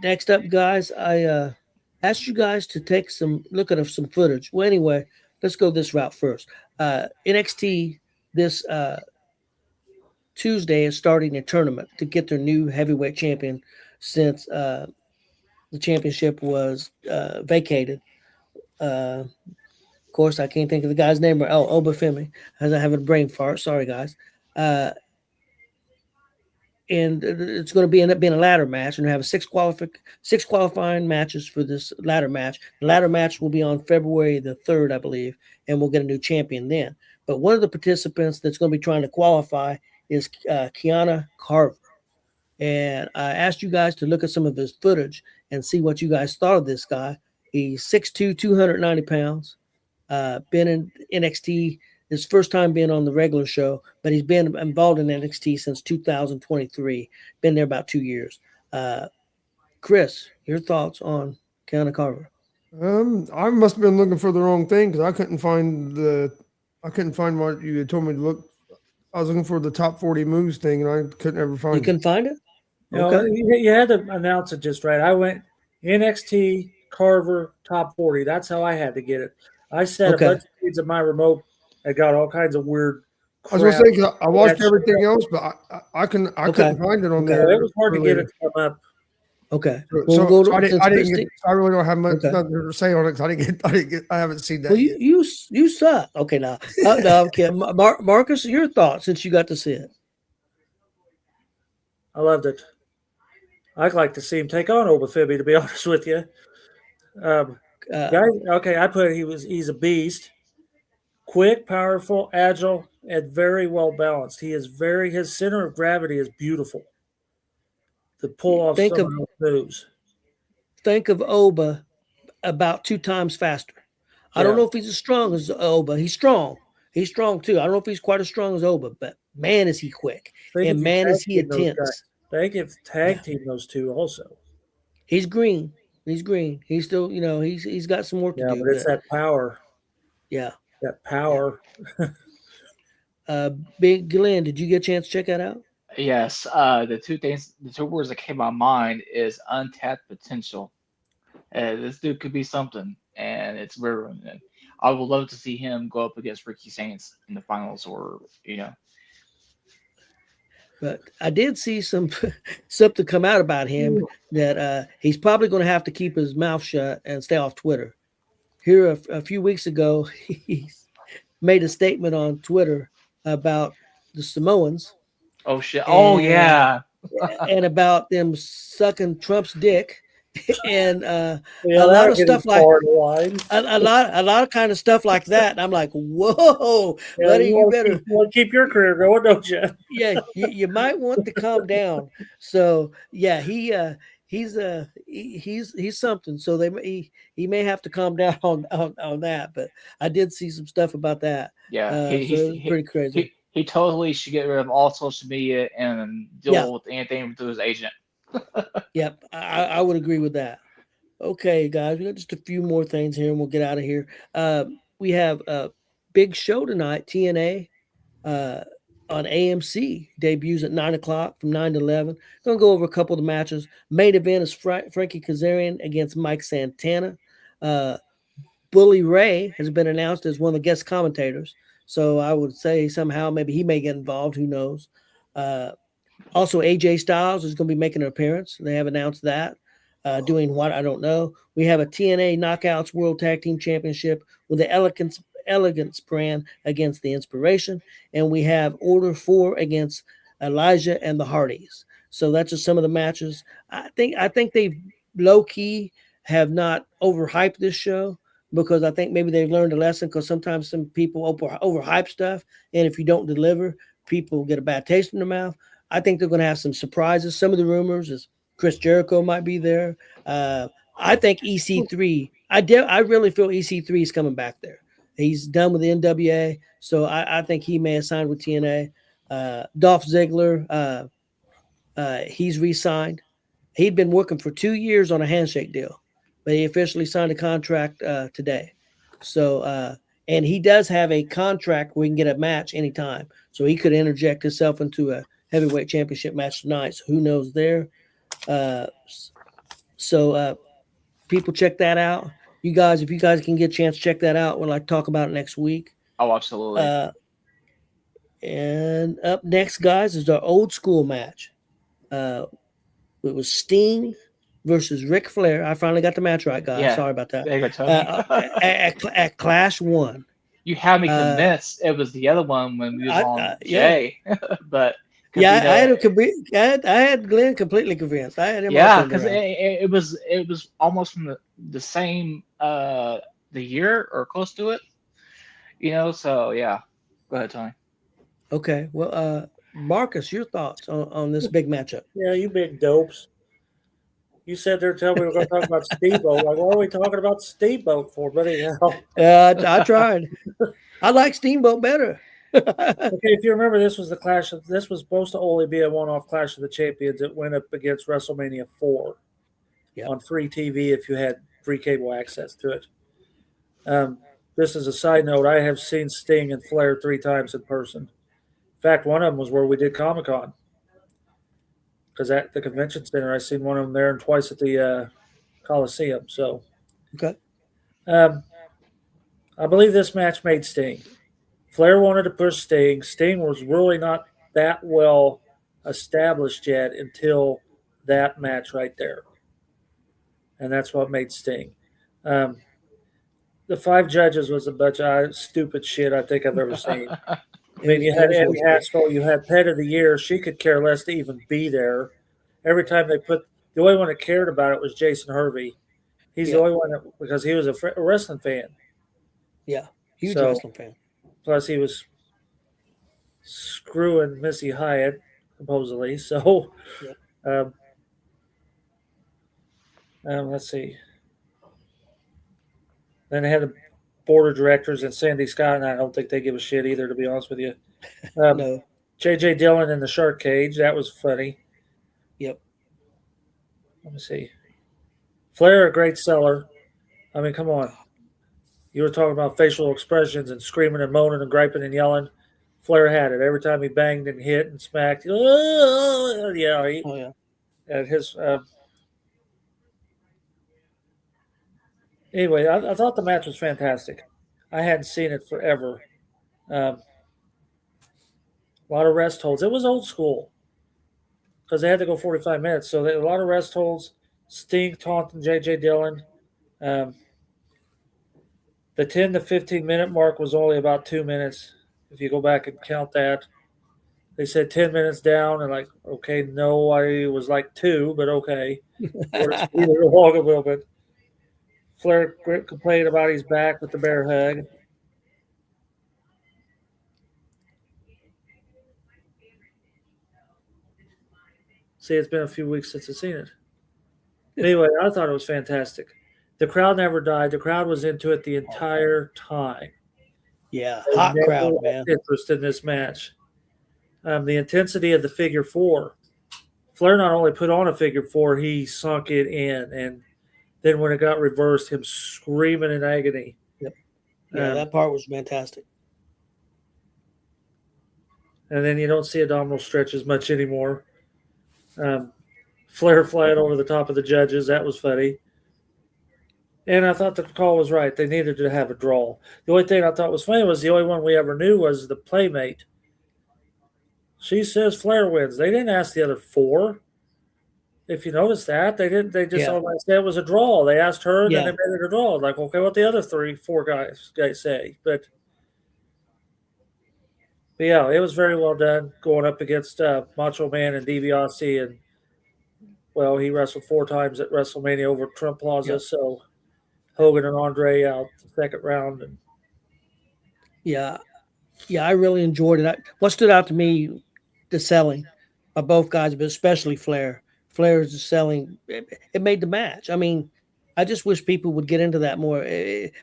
S5: Next up, guys, I asked you guys to take some look at some footage. Well, anyway, let's go this route first. NXT this Tuesday is starting a tournament to get their new heavyweight champion since the championship was vacated. Of course, I can't think of the guy's name. Obafemi. As I have a brain fart. Sorry, guys. And it's going to end up being a ladder match, and we have six qualifying matches for this ladder match. The ladder match will be on February the 3rd, I believe, and we'll get a new champion then. But one of the participants that's going to be trying to qualify is Kiana Carver. And I asked you guys to look at some of his footage and see what you guys thought of this guy. He's 6'2", 290 pounds, been in NXT. His first time being on the regular show, but he's been involved in NXT since 2023. Been there about 2 years. Chris, your thoughts on Kiana Carver?
S3: I must have been looking for the wrong thing because I couldn't find what you had told me to look. I was looking for the top 40 moves thing, and I couldn't ever find
S5: You couldn't find it?
S6: You know, you had to announce it just right. I went NXT Carver top 40. That's how I had to get it. I set a bunch of feeds of my remote. I got all kinds of weird crap.
S3: I was going to say, I watched everything else, but I couldn't find it on there.
S6: It was hard to get it to come up.
S5: Okay.
S3: So I really don't have much nothing to say on it because I haven't seen that.
S5: Well,
S3: yet.
S5: you suck. Okay, now, no, I'm kidding. Marcus, your thoughts since you got to see it.
S6: I loved it. I'd like to see him take on Obafemi, to be honest with you. He's a beast. Quick, powerful, agile, and very well balanced. His center of gravity is beautiful to pull off some of those moves.
S5: Think of Oba about 2 times faster. I don't know if he's as strong as Oba. He's strong. He's strong too. I don't know if he's quite as strong as Oba, but man, is he quick. And man, is he intense.
S6: They can tag team those two also.
S5: He's green. He's still, he's got some work to do.
S6: Yeah, but it's that power.
S5: Yeah.
S6: That power.
S5: Big Glenn, did you get a chance to check that out?
S4: Yes. The two words that came to my mind is untapped potential. This dude could be something, and it's very. I would love to see him go up against Ricky Saints in the finals, or
S5: But I did see something come out about him that he's probably going to have to keep his mouth shut and stay off Twitter. Here a few weeks ago, he made a statement on Twitter about the Samoans.
S4: Oh shit! Oh yeah,
S5: and about them sucking Trump's dick, and a lot of stuff like a lot of kind of stuff like that. And I'm like, whoa, buddy, you better
S6: keep your career going, don't you?
S5: Yeah, you might want to calm down. So yeah, he's something. So he may have to calm down on that. But I did see some stuff about that.
S4: Yeah,
S5: he's pretty crazy.
S4: He totally should get rid of all social media and deal with anything through his agent.
S5: Yep, I would agree with that. Okay, guys, we got just a few more things here, and we'll get out of here. We have a big show tonight. TNA on AMC debuts at 9:00 from 9 to 11. Gonna go over a couple of the matches. Main event is Frankie Kazarian against Mike Santana. Bully Ray has been announced as one of the guest commentators. So I would say somehow maybe he may get involved. Who knows? Also, AJ Styles is going to be making an appearance. They have announced that. Doing what? I don't know. We have a TNA Knockouts World Tag Team Championship with the Elegance brand against the Inspiration. And we have Order 4 against Elijah and the Hardys. So that's just some of the matches. I think they've low key have not overhyped this show because I think maybe they've learned a lesson. Because sometimes some people overhype stuff, and if you don't deliver, people get a bad taste in their mouth. I think they're going to have some surprises. Some of the rumors is Chris Jericho might be there. I think EC3. I really feel EC3 is coming back there. He's done with the NWA, so I think he may have signed with TNA. Dolph Ziggler, he's re-signed. He'd been working for 2 years on a handshake deal, but he officially signed a contract today. So, and he does have a contract where he can get a match anytime. So he could interject himself into a heavyweight championship match tonight. So who knows there? So people check that out. You guys, if you guys can get a chance, check that out. We'll talk about it next week.
S4: Oh, absolutely.
S5: And up next, guys, is our old school match. It was Sting versus Ric Flair. I finally got the match right, guys.
S4: Yeah.
S5: Sorry about that.
S4: There you go, Tony.
S5: At Clash 1.
S4: You had me convinced it was the other one when we was on Jay, but
S5: I had Glenn completely convinced. I had him.
S4: Yeah, because it was almost from the same the year or close to it, So yeah, go ahead, Tony.
S5: Okay, well, Marcus, your thoughts on this big matchup?
S6: Yeah, you big dopes. You said there telling me we were going to talk about Steamboat. Like, what are we talking about Steamboat for? But anyhow.
S5: I tried. I like Steamboat better.
S6: Okay, if you remember, this was this was supposed to only be a one-off Clash of the Champions. It went up against WrestleMania 4 on free TV if you had free cable access to it. This is a side note. I have seen Sting and Flair 3 times in person. In fact, one of them was where we did Comic-Con. Because at the convention center, I seen one of them there and twice at the Coliseum. So,
S5: okay.
S6: I believe this match made Sting. Flair wanted to push Sting. Sting was really not that well established yet until that match right there. And that's what made Sting. The 5 judges was a bunch of stupid shit I think I've ever seen. I mean, you had Eddie Haskell, you had Pet of the Year. She could care less to even be there. Every time they the only one that cared about it was Jason Hervey. He's the only one because he was a wrestling fan.
S5: Yeah, huge wrestling fan.
S6: Plus, he was screwing Missy Hyatt, supposedly. So, let's see. Then they had the board of directors and Sandy Scott, and I don't think they give a shit either, to be honest with you.
S5: No.
S6: J.J. Dillon in the shark cage. That was funny.
S5: Yep.
S6: Let me see. Flair, a great seller. I mean, come on. You were talking about facial expressions and screaming and moaning and griping and yelling. Flair had it. Every time he banged and hit and smacked. And his... Anyway, I thought the match was fantastic. I hadn't seen it forever. A lot of rest holds. It was old school because they had to go 45 minutes. So a lot of rest holds. Sting taunting J.J. Dillon. The 10 to 15 minute mark was only about 2 minutes. If you go back and count that, they said 10 minutes down, and like, okay, no, I was like 2, but okay. Walk a little bit. Flair complained about his back with the bear hug. See, it's been a few weeks since I've seen it. Anyway, I thought it was fantastic. The crowd never died. The crowd was into it the entire time.
S5: Yeah, hot crowd, man.
S6: Interest in this match. The intensity of the figure 4. Flair not only put on a figure 4, he sunk it in, and then when it got reversed, him screaming in agony.
S5: Yep. Yeah, that part was fantastic.
S6: And then you don't see abdominal stretches much anymore. Flair flying over the top of the judges. That was funny. And I thought the call was right. They needed to have a draw. The only thing I thought was funny was the only one we ever knew was the Playmate. She says Flair wins. They didn't ask the other 4. If you notice that, they didn't. They just all said it was a draw. They asked her, and then they made it a draw. Like, okay, what the other 4 guys say? But yeah, it was very well done going up against Macho Man and DiBiase and well, he wrestled 4 times at WrestleMania over Trump Plaza.
S5: Yep.
S6: So Hogan and Andre out the second round. And
S5: Yeah, I really enjoyed it. What stood out to me, the selling by both guys, but especially Flair. Flair's selling. It made the match. I mean, I just wish people would get into that more.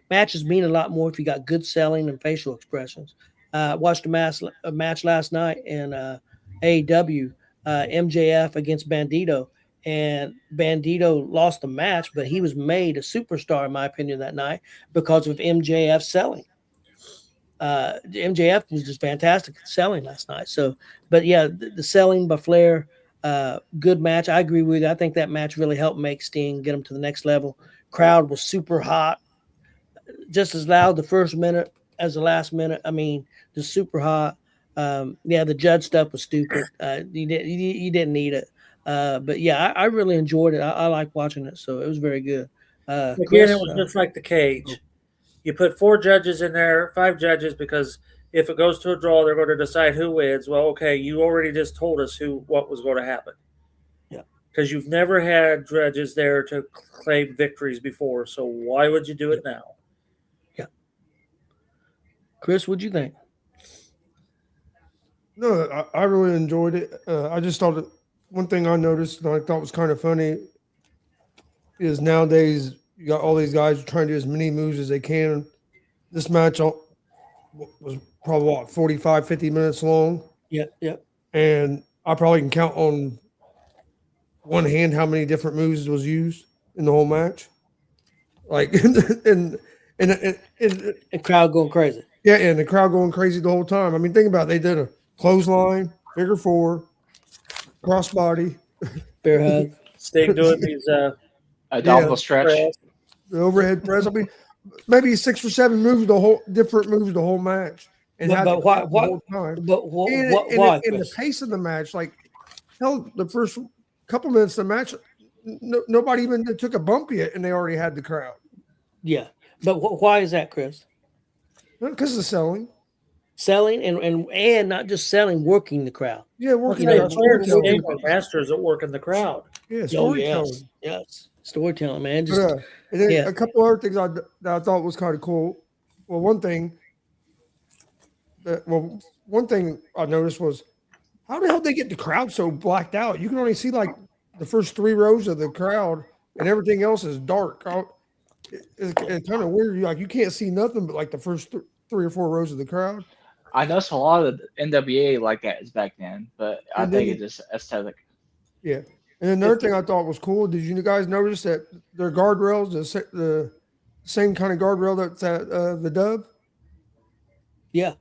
S5: Matches mean a lot more if you got good selling and facial expressions. Watched a match last night in AEW, MJF against Bandito, and Bandito lost the match, but he was made a superstar, in my opinion, that night because of MJF selling. MJF was just fantastic at selling last night. So, but yeah, the selling by Flair, good match. I agree with you. I think that match really helped make Sting get him to the next level. Crowd was super hot, just as loud the first minute as the last minute. I mean, just super hot. Yeah, the judge stuff was stupid. You didn't need it. But yeah, I really enjoyed it. I like watching it, so it was very good.
S6: again,
S5: Chris,
S6: it was just like the cage. You put 4 judges in there, 5 judges, because if it goes to a draw, they're going to decide who wins. Well, okay, you already just told us what was going to happen.
S5: Yeah.
S6: Because you've never had judges there to claim victories before, so why would you do it now?
S5: Yeah. Chris, what'd you think?
S3: No, I really enjoyed it. I just thought one thing I noticed and I thought was kind of funny is nowadays you got all these guys trying to do as many moves as they can. This match was probably 45, 50 minutes long.
S5: Yeah.
S3: And I probably can count on one hand how many different moves was used in the whole match. Like, and
S5: The crowd going crazy.
S3: yeah, and the crowd going crazy the whole time. I mean, think about it. They did a clothesline, figure 4, crossbody,
S5: Bear hug.
S6: Sting doing these
S4: Abdominal stretch.
S6: press.
S3: the overhead press. I mean, maybe 6 or 7 moves, different moves the whole match. And had
S5: But
S3: to
S5: why?
S3: count the whole time.
S5: But
S3: And
S5: why?
S3: the
S5: Chris?
S3: pace of the match, like, hell, the first couple minutes of the match, nobody even took a bump yet, and they already had the crowd.
S5: Yeah, but why is that, Chris?
S3: Because of the selling.
S5: Selling and not just selling, working the crowd.
S3: Yeah, working
S5: You know,
S3: out
S6: Flair and
S3: storytelling.
S6: Sting are masters at working the crowd.
S3: Yeah,
S5: Oh
S3: storytelling.
S5: yes, storytelling, man.
S3: But,
S5: Just
S3: and then
S5: yeah.
S3: a couple other things that I thought was kind of cool. Well, one thing I noticed was how the hell they get the crowd so blacked out? You can only see like the first 3 rows of the crowd, and everything else is dark. It's kind of weird. You can't see nothing but like the first 3 or 4 rows of the crowd.
S4: I noticed a lot of the NWA like that is back then, but I
S3: And
S4: think
S3: then-
S4: it's just aesthetic.
S3: Yeah. And another thing I thought was cool. Did you guys notice that their guardrails, the same kind of guardrail that's at the Dub?
S5: Yeah.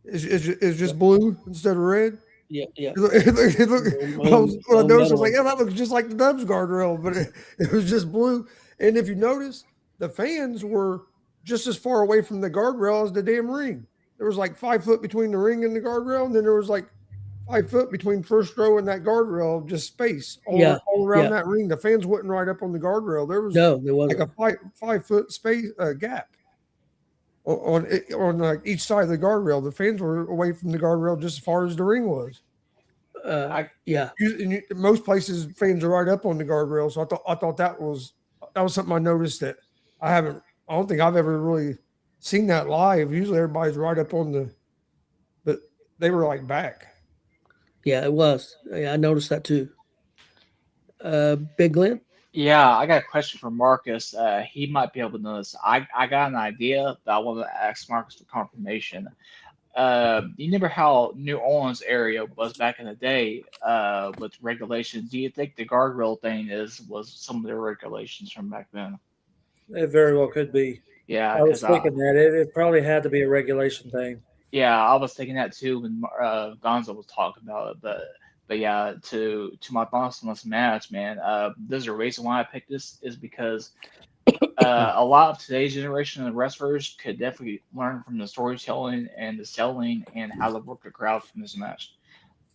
S3: Is just blue instead of red.
S5: Yeah.
S3: When I noticed, I was like, yeah, that looks just like the Dubs guardrail, but it was just blue. And if you notice, the fans were just as far away from the guardrail as the damn ring. There was like 5 foot between the ring and the guardrail, and then there was like 5 foot between first row and that guardrail, just space all around that ring. The fans wouldn't right up on the guardrail. There was
S5: No, there wasn't.
S3: like a 5 foot space gap on like each side of the guardrail. The fans were away from the guardrail just as far as the ring was.
S5: Yeah.
S3: Most places fans are right up on the guardrail, so I thought that was something I noticed that I don't think I've ever really seen that live. Usually everybody's right up on but they were like back.
S5: Yeah, it was. Yeah, I noticed that too. Big Glenn?
S4: Yeah, I got a question for Marcus. He might be able to know this. I got an idea, but I want to ask Marcus for confirmation. You remember how New Orleans area was back in the day with regulations? Do you think the guardrail thing was some of their regulations from back then?
S6: It very well could be.
S4: Yeah,
S6: I was thinking that it probably had to be a regulation thing.
S4: Yeah, I was thinking that too when Gonzo was talking about it. But yeah, to my thoughts on this match, man, there's a reason why I picked this is because a lot of today's generation of wrestlers could definitely learn from the storytelling and the selling and how to work the crowd from this match,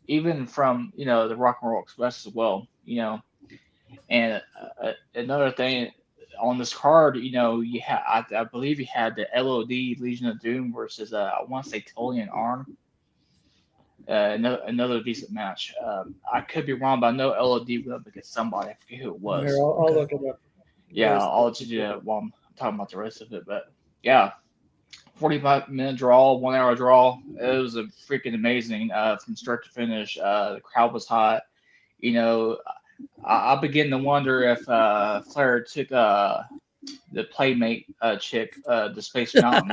S4: even from the Rock and Roll Express as well. And another thing on this card, you had I believe you had the LOD Legion of Doom versus I want to say Tully and Arn. Another decent match. I could be wrong, but I know LOD went up against somebody. I forget who it was.
S6: Here, I'll
S5: Okay.
S6: look it up.
S4: Yeah, I'll let you do that while I'm talking about the rest of it. But yeah, 45-minute draw, 1 hour draw. It was a freaking amazing from start to finish. The crowd was hot. You know, I begin to wonder if Flair took the Playmate chick, the Space Mountain.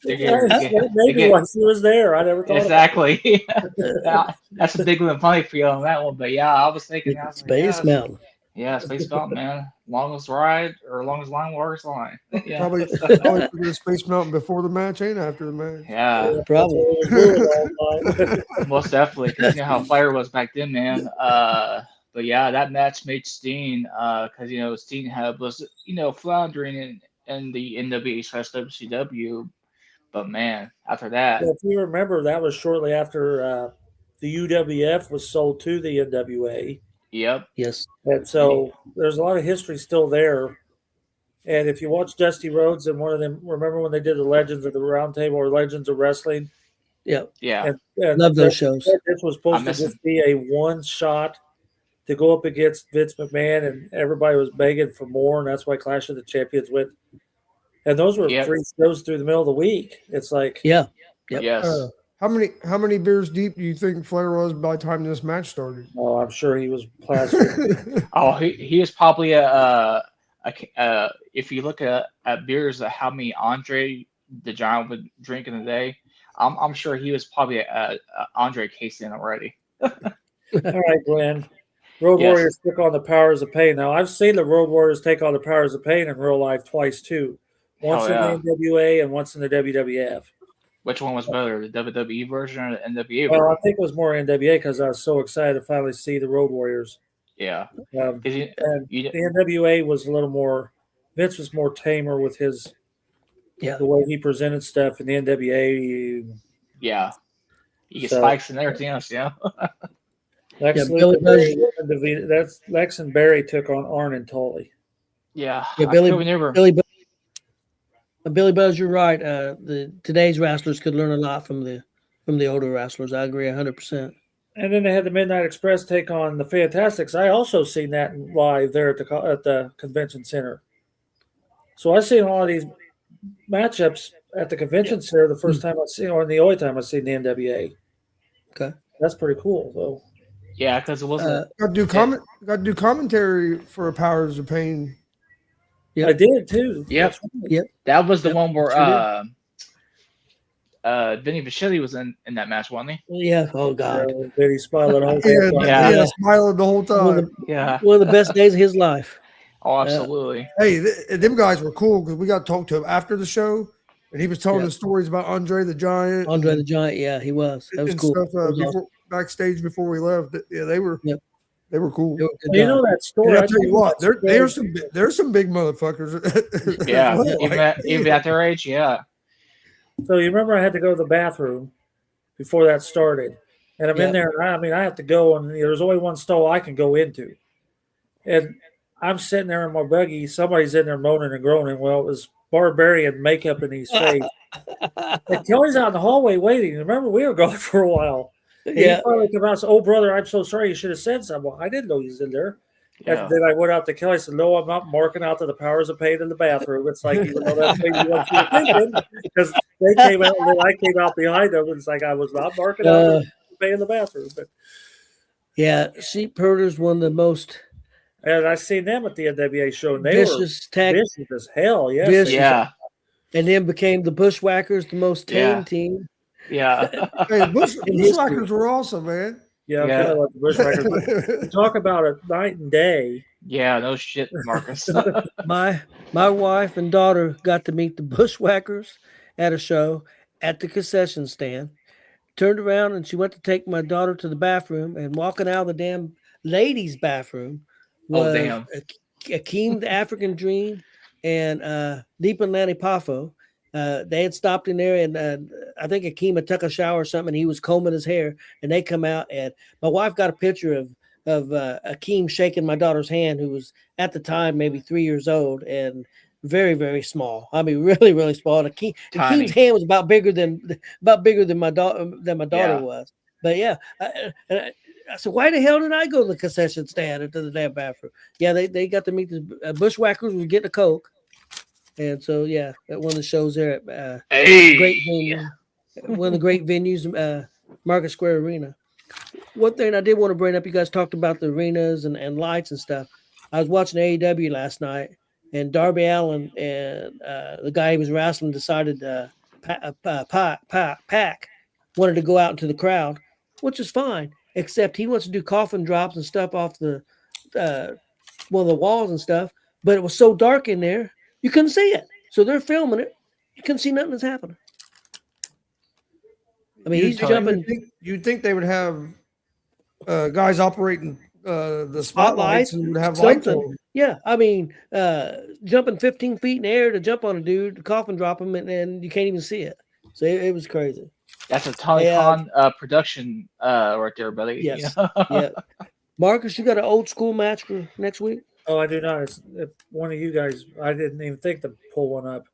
S6: Maybe once he was there, I never thought
S4: Exactly. That's a big one funny for you on that one. But yeah, I was thinking, I was like,
S5: Space Mountain.
S4: yeah, Space Mountain, man. Longest ride or longest line, longest line. Yeah.
S3: Probably took the Space Mountain before the match and after the match.
S4: Yeah,
S6: about it.
S5: Probably.
S6: That's what it was doing all the time.
S4: most definitely. 'Cause you know how Fire was back then, man. But yeah, that match made Steen, because Steen was floundering in the NWA/WCW. But man, after that,
S6: If you remember, that was shortly after the UWF was sold to the NWA.
S4: yep,
S5: Yes.
S6: And so there's a lot of history still there. And if you watch Dusty Rhodes and one of them, remember when they did the Legends of the Round Table or Legends of Wrestling?
S5: Yep.
S4: yeah,
S6: And
S5: Love those shows.
S6: This was supposed to just be a one shot to go up against Vince McMahon, and everybody was begging for more, and that's why Clash of the Champions went. And those were
S4: Yep.
S6: 3 shows through the middle of the week. It's like,
S5: Yeah. Yep.
S4: yes.
S3: How many beers deep do you think Flair was by the time this match started?
S6: oh, I'm sure he was plastic.
S4: Oh, he is probably if you look at beers, how many Andre the Giant would drink in a day, I'm sure he was probably a Andre case in already.
S6: All right, Glenn. Road
S4: Yes.
S6: Warriors took on the Powers of Pain. Now, I've seen the Road Warriors take on the Powers of Pain in real life twice, too. Once
S4: Hell
S6: in the NWA and once in the WWF.
S4: Which one was better, the WWE version or the NWA
S6: Well, I
S4: version?
S6: think it was more NWA because I was so excited to finally see the Road Warriors.
S4: Yeah. 'Cause
S6: And the NWA was a little more, Vince was more tamer with
S5: Yeah.
S6: the way he presented stuff. In the NWA,
S4: yeah. You get
S6: So-
S4: spikes and everything else,
S6: Lex,
S5: Yeah,
S6: Luger,
S5: Billy
S6: Barry, that's Lex and Barry took on Arn and Tully.
S4: Yeah.
S5: Yeah,
S4: I
S5: Billy-
S4: feel we never.
S5: Billy Buzz, you're right. Today's wrestlers could learn a lot from the older wrestlers. I agree 100%.
S6: And then they had the Midnight Express take on the Fantastics. I also seen that live there at the convention center. So I seen a lot of these matchups at the convention center the first time I seen, or the only time I seen the NWA.
S5: Okay.
S6: That's pretty cool, though.
S4: Yeah, because it wasn't.
S3: Got to do commentary for Powers of Pain.
S5: Yep.
S6: I did too.
S4: Yep.
S6: That's right.
S5: Yep.
S4: That was the
S5: Yep,
S4: one where
S5: sure
S4: Vinny Vachetti was in that match, wasn't
S5: Yeah. Oh God.
S6: Vinny smiling the whole
S3: Yeah,
S6: time.
S4: Yeah.
S3: smiling the whole
S5: One of
S3: time.
S5: the,
S4: he? Yeah.
S5: one of the best days of his life.
S4: Oh, absolutely.
S3: Hey, them guys were cool because we got to talk to him after the show, and he was telling
S5: Yeah.
S3: us stories about Andre the Giant,
S5: Andre the Giant. Yeah, he was. That was
S3: and
S5: cool.
S3: stuff
S5: That was awesome.
S3: backstage before we left. Yeah, they were.
S5: Yep.
S3: They were cool.
S5: They were good
S6: You know
S5: guys.
S6: that story?
S3: And
S6: I
S3: I'll tell you
S6: told
S3: what,
S6: that story.
S3: there's some big motherfuckers.
S4: Yeah.
S3: Like,
S4: Even at their age, yeah.
S6: So you remember I had to go to the bathroom before that started, and I'm in
S5: Yep.
S6: there. And I have to go, and there's only one stall I can go into, and I'm sitting there in my buggy. Somebody's in there moaning and groaning. Well, it was Barbarian makeup in his face. And Kelly's out in the hallway waiting. Remember, we were gone for a while. And
S5: Yeah.
S6: he finally came out and said, "Oh, brother, I'm so sorry. You should have said something." Well, I didn't know he was in there.
S4: Yeah.
S6: And then I went out to Kelly. I said, "No, I'm not marking out to the Powers of Pain in the bathroom." It's like, even though that's maybe what you were thinking, because they came out and then I came out behind them. It's like I was not marking out to the pain in the bathroom. But
S5: Yeah. Sheep Herders, one of the most
S6: and I seen them at the NWA show, and they
S5: vicious
S6: were
S5: tag,
S6: vicious as hell. Yes,
S5: Vicious.
S6: they-
S4: Yeah.
S5: and then became the Bushwhackers, the most tame
S4: Yeah.
S5: team.
S4: Yeah.
S3: hey,
S5: In history.
S3: Bushwhackers were awesome, man.
S6: yeah, I'm
S4: Yeah.
S6: kind of like the Bushwhackers. But talk about a night and day.
S4: Yeah. No shit, Marcus.
S5: My wife and daughter got to meet the Bushwhackers at a show at the concession stand. Turned around and she went to take my daughter to the bathroom, and walking out of the damn ladies' bathroom
S4: Oh,
S5: was
S4: damn.
S5: Akeem the African Dream and Deep and Lanny Poffo. They had stopped in there, and I think Akeem had took a shower or something. And he was combing his hair, and they come out, and my wife got a picture of Akeem shaking my daughter's hand, who was at the time maybe 3 years old and very, very small. I mean, really, really small. And
S4: Tiny.
S5: Akeem's hand was about bigger than my daughter
S4: Yeah.
S5: was. But yeah, I said, why the hell did I go to the concession stand into the damn bathroom? Yeah, they got to meet the bushwhackers was getting a Coke. And so, yeah, at one of the shows there at great venue, one of the great venues, Market Square Arena. One thing I did want to bring up, you guys talked about the arenas and lights and stuff. I was watching AEW last night, and Darby Allin and the guy he was wrestling decided Pac wanted to go out into the crowd, which is fine, except he wants to do coffin drops and stuff off the one of the walls and stuff. But it was so dark in there, you couldn't see it. So they're filming it. You couldn't see nothing that's happening. I mean, he's jumping.
S3: You'd think they would have guys operating the spotlights and would have lights on.
S5: Yeah, I mean, jumping 15 feet in the air to jump on a dude, coffin drop him, and you can't even see it. So it was crazy.
S4: That's a Tony Khan production right there, buddy.
S5: Yes. Yeah. Marcus, you got an old school match for next week?
S6: Oh, I do not. It's one of you guys. I didn't even think to pull one up.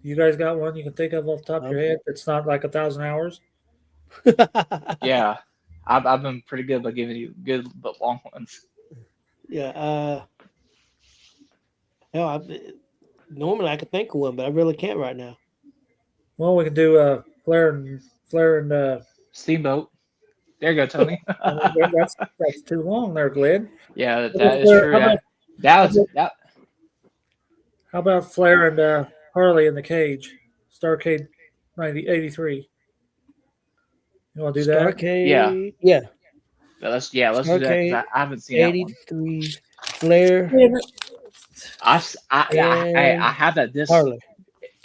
S6: You guys got one you can think of off the top of your head? It's not like 1,000 hours.
S4: Yeah, I've been pretty good by giving you good but long ones.
S5: Yeah. Normally I could think of one, but I really can't right now.
S6: Well, we can do Flair and
S4: Steamboat. There you go, Tony.
S6: that's too long there, Glenn.
S4: Yeah, that is true.
S6: How about Flair and Harley in the cage? Starrcade 83. You want to do that?
S5: Starrcade. Yeah.
S4: Let's do that. 'Cause I haven't seen
S5: 83. Flair.
S4: I have that disc
S5: Harley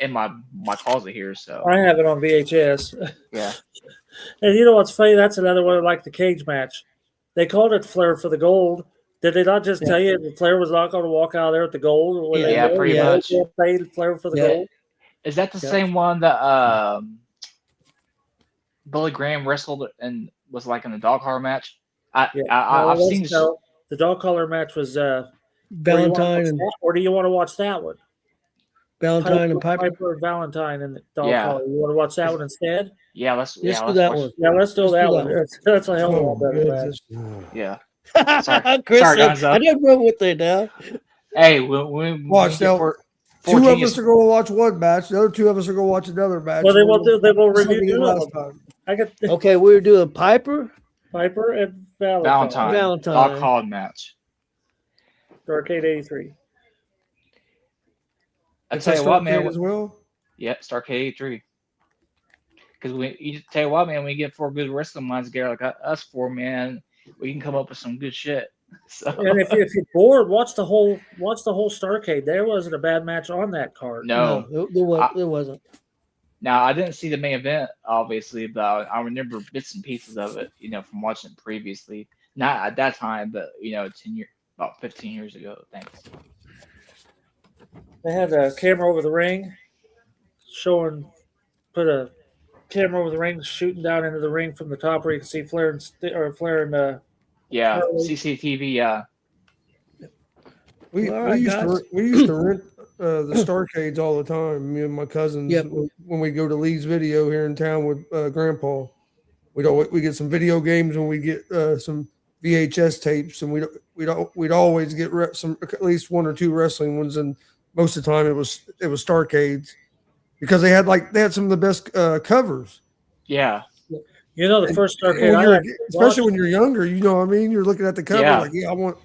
S4: in my closet here, so
S6: I have it on VHS.
S4: Yeah.
S6: And you know what's funny? That's another one like the cage match. They called it Flair for the gold. Did they not just tell you that Flair was not going to walk out there with the gold?
S4: Yeah, pretty much.
S6: Paid Flair for the gold.
S4: Is that the same one that Billy Graham wrestled and was like in the dog collar match? I've seen
S6: the dog collar match was
S5: Valentine
S6: or do you want to watch that one?
S5: Valentine and Piper.
S6: Piper and Valentine and the dog collar. You want to watch that one instead?
S4: Yeah, let's
S5: do that one.
S6: Yeah, let's do that one. That's a hell of a lot better match.
S4: Yeah.
S5: Chris,
S4: sorry, guys.
S5: I didn't know what they now.
S4: Hey, we
S3: watch now. Two of us are going to watch one match. The other two of us are going to watch another match.
S6: Well, they will review last time.
S5: Okay, we're doing Piper
S6: and Valentine.
S4: Dog collar match.
S6: Starrcade 83.
S4: I tell you what, man.
S3: As well.
S4: Yeah, Starrcade 83. Because tell you what, man, when we get 4 good wrestling minds together like us 4, man, we can come up with some good shit. So.
S6: And if you're bored, watch the whole Starrcade. There wasn't a bad match on that card.
S5: No, there wasn't.
S4: Now I didn't see the main event, obviously, but I remember bits and pieces of it, from watching it previously. Not at that time, but about 15 years ago. Thanks.
S6: They had a camera over the ring, put a camera over the ring, shooting down into the ring from the top, where you can see Flair and
S4: yeah,
S6: Harley.
S4: CCTV. Yeah.
S3: We used to rent the Starrcades all the time. Me and my cousins, when we go to Lee's Video here in town with Grandpa, we get some video games and we get some VHS tapes, and we'd always get at least 1 or 2 wrestling ones, and most of the time it was Starrcades because they had some of the best covers.
S4: Yeah.
S6: The first Starrcade,
S3: especially when you're younger, what I mean? You're looking at the cover I want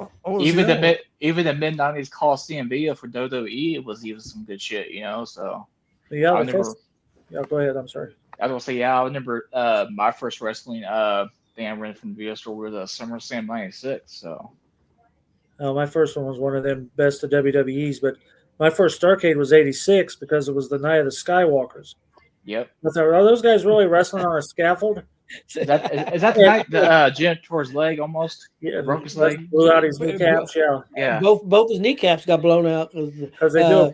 S4: even the mid-90s Coliseum video for WWE was even some good shit, so
S6: go ahead, I'm sorry.
S4: I was gonna say, I remember my first wrestling thing I rented from the video store was SummerSlam '96. So
S6: my first one was one of them best of WWE's, but my first Starrcade was '86 because it was the night of the Skywalkers.
S4: Yep.
S6: But are those guys really wrestling on a scaffold?
S4: Is that the night the Jim tore his leg almost?
S6: Yeah,
S4: broke his leg.
S6: Blew out his kneecaps.
S4: Yeah.
S5: Both his kneecaps got blown out
S6: because they do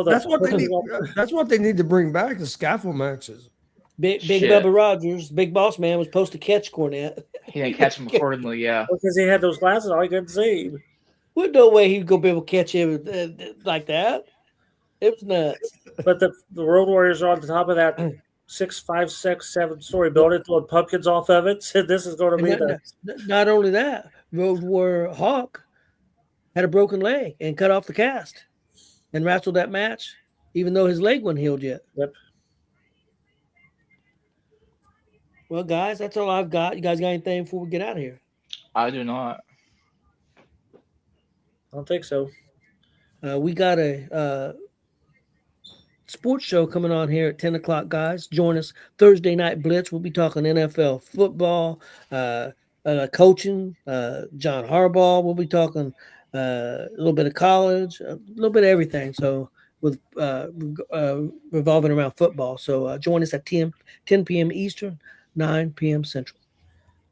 S3: that's what they need. That's what they need to bring back, the scaffold matches.
S5: Big Bubba Rogers, Big Boss Man, was supposed to catch Cornette.
S4: He didn't catch him accordingly. Yeah.
S6: Because he had those glasses, all he couldn't see.
S5: There's no way he'd go be able to catch him like that. It was nuts.
S6: But the Road Warriors are on the top of that 5, 6, 7-story building, throwing pumpkins off of it. So this is going to be
S5: Not only that, Road Warrior Hawk had a broken leg and cut off the cast and wrestled that match, even though his leg wasn't healed yet.
S6: Yep.
S5: Well, guys, that's all I've got. You guys got anything before we get out of here?
S4: I do not.
S6: I don't think so.
S5: We got a sports show coming on here at 10 o'clock, guys. Join us Thursday Night Blitz. We'll be talking NFL football, coaching, John Harbaugh. We'll be talking a little bit of college, a little bit of everything. So with revolving around football. So join us at 10 p.m. Eastern, 9 p.m. Central.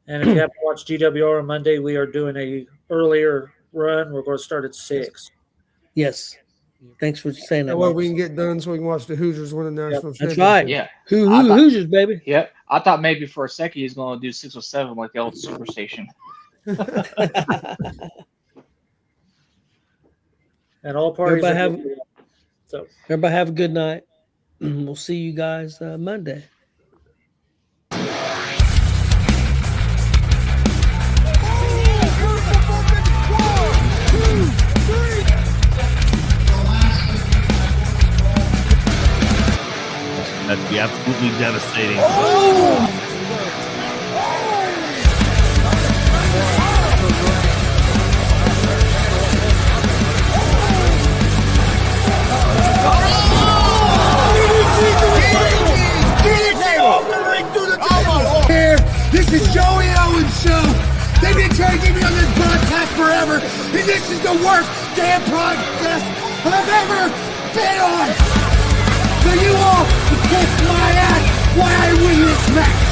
S6: And if you haven't watched GWR on Monday, we are doing a earlier run. We're going to start at 6.
S5: Yes. Thanks for saying that.
S3: Well, we can get done so we can watch the Hoosiers win the national championship.
S5: That's right.
S4: Yeah.
S5: Hoosiers, baby.
S4: Yep. I thought maybe for a second he's going to do 6 or 7 like the old Superstation.
S6: And all parties
S5: Everybody have a good night. We'll see you guys Monday.
S1: That'd be absolutely devastating.
S2: Here, this is Joey Owens' show. They've been trying to get me on this broadcast forever, and this is the worst damn broadcast I've ever been on. So you all can kiss my ass while I win this match.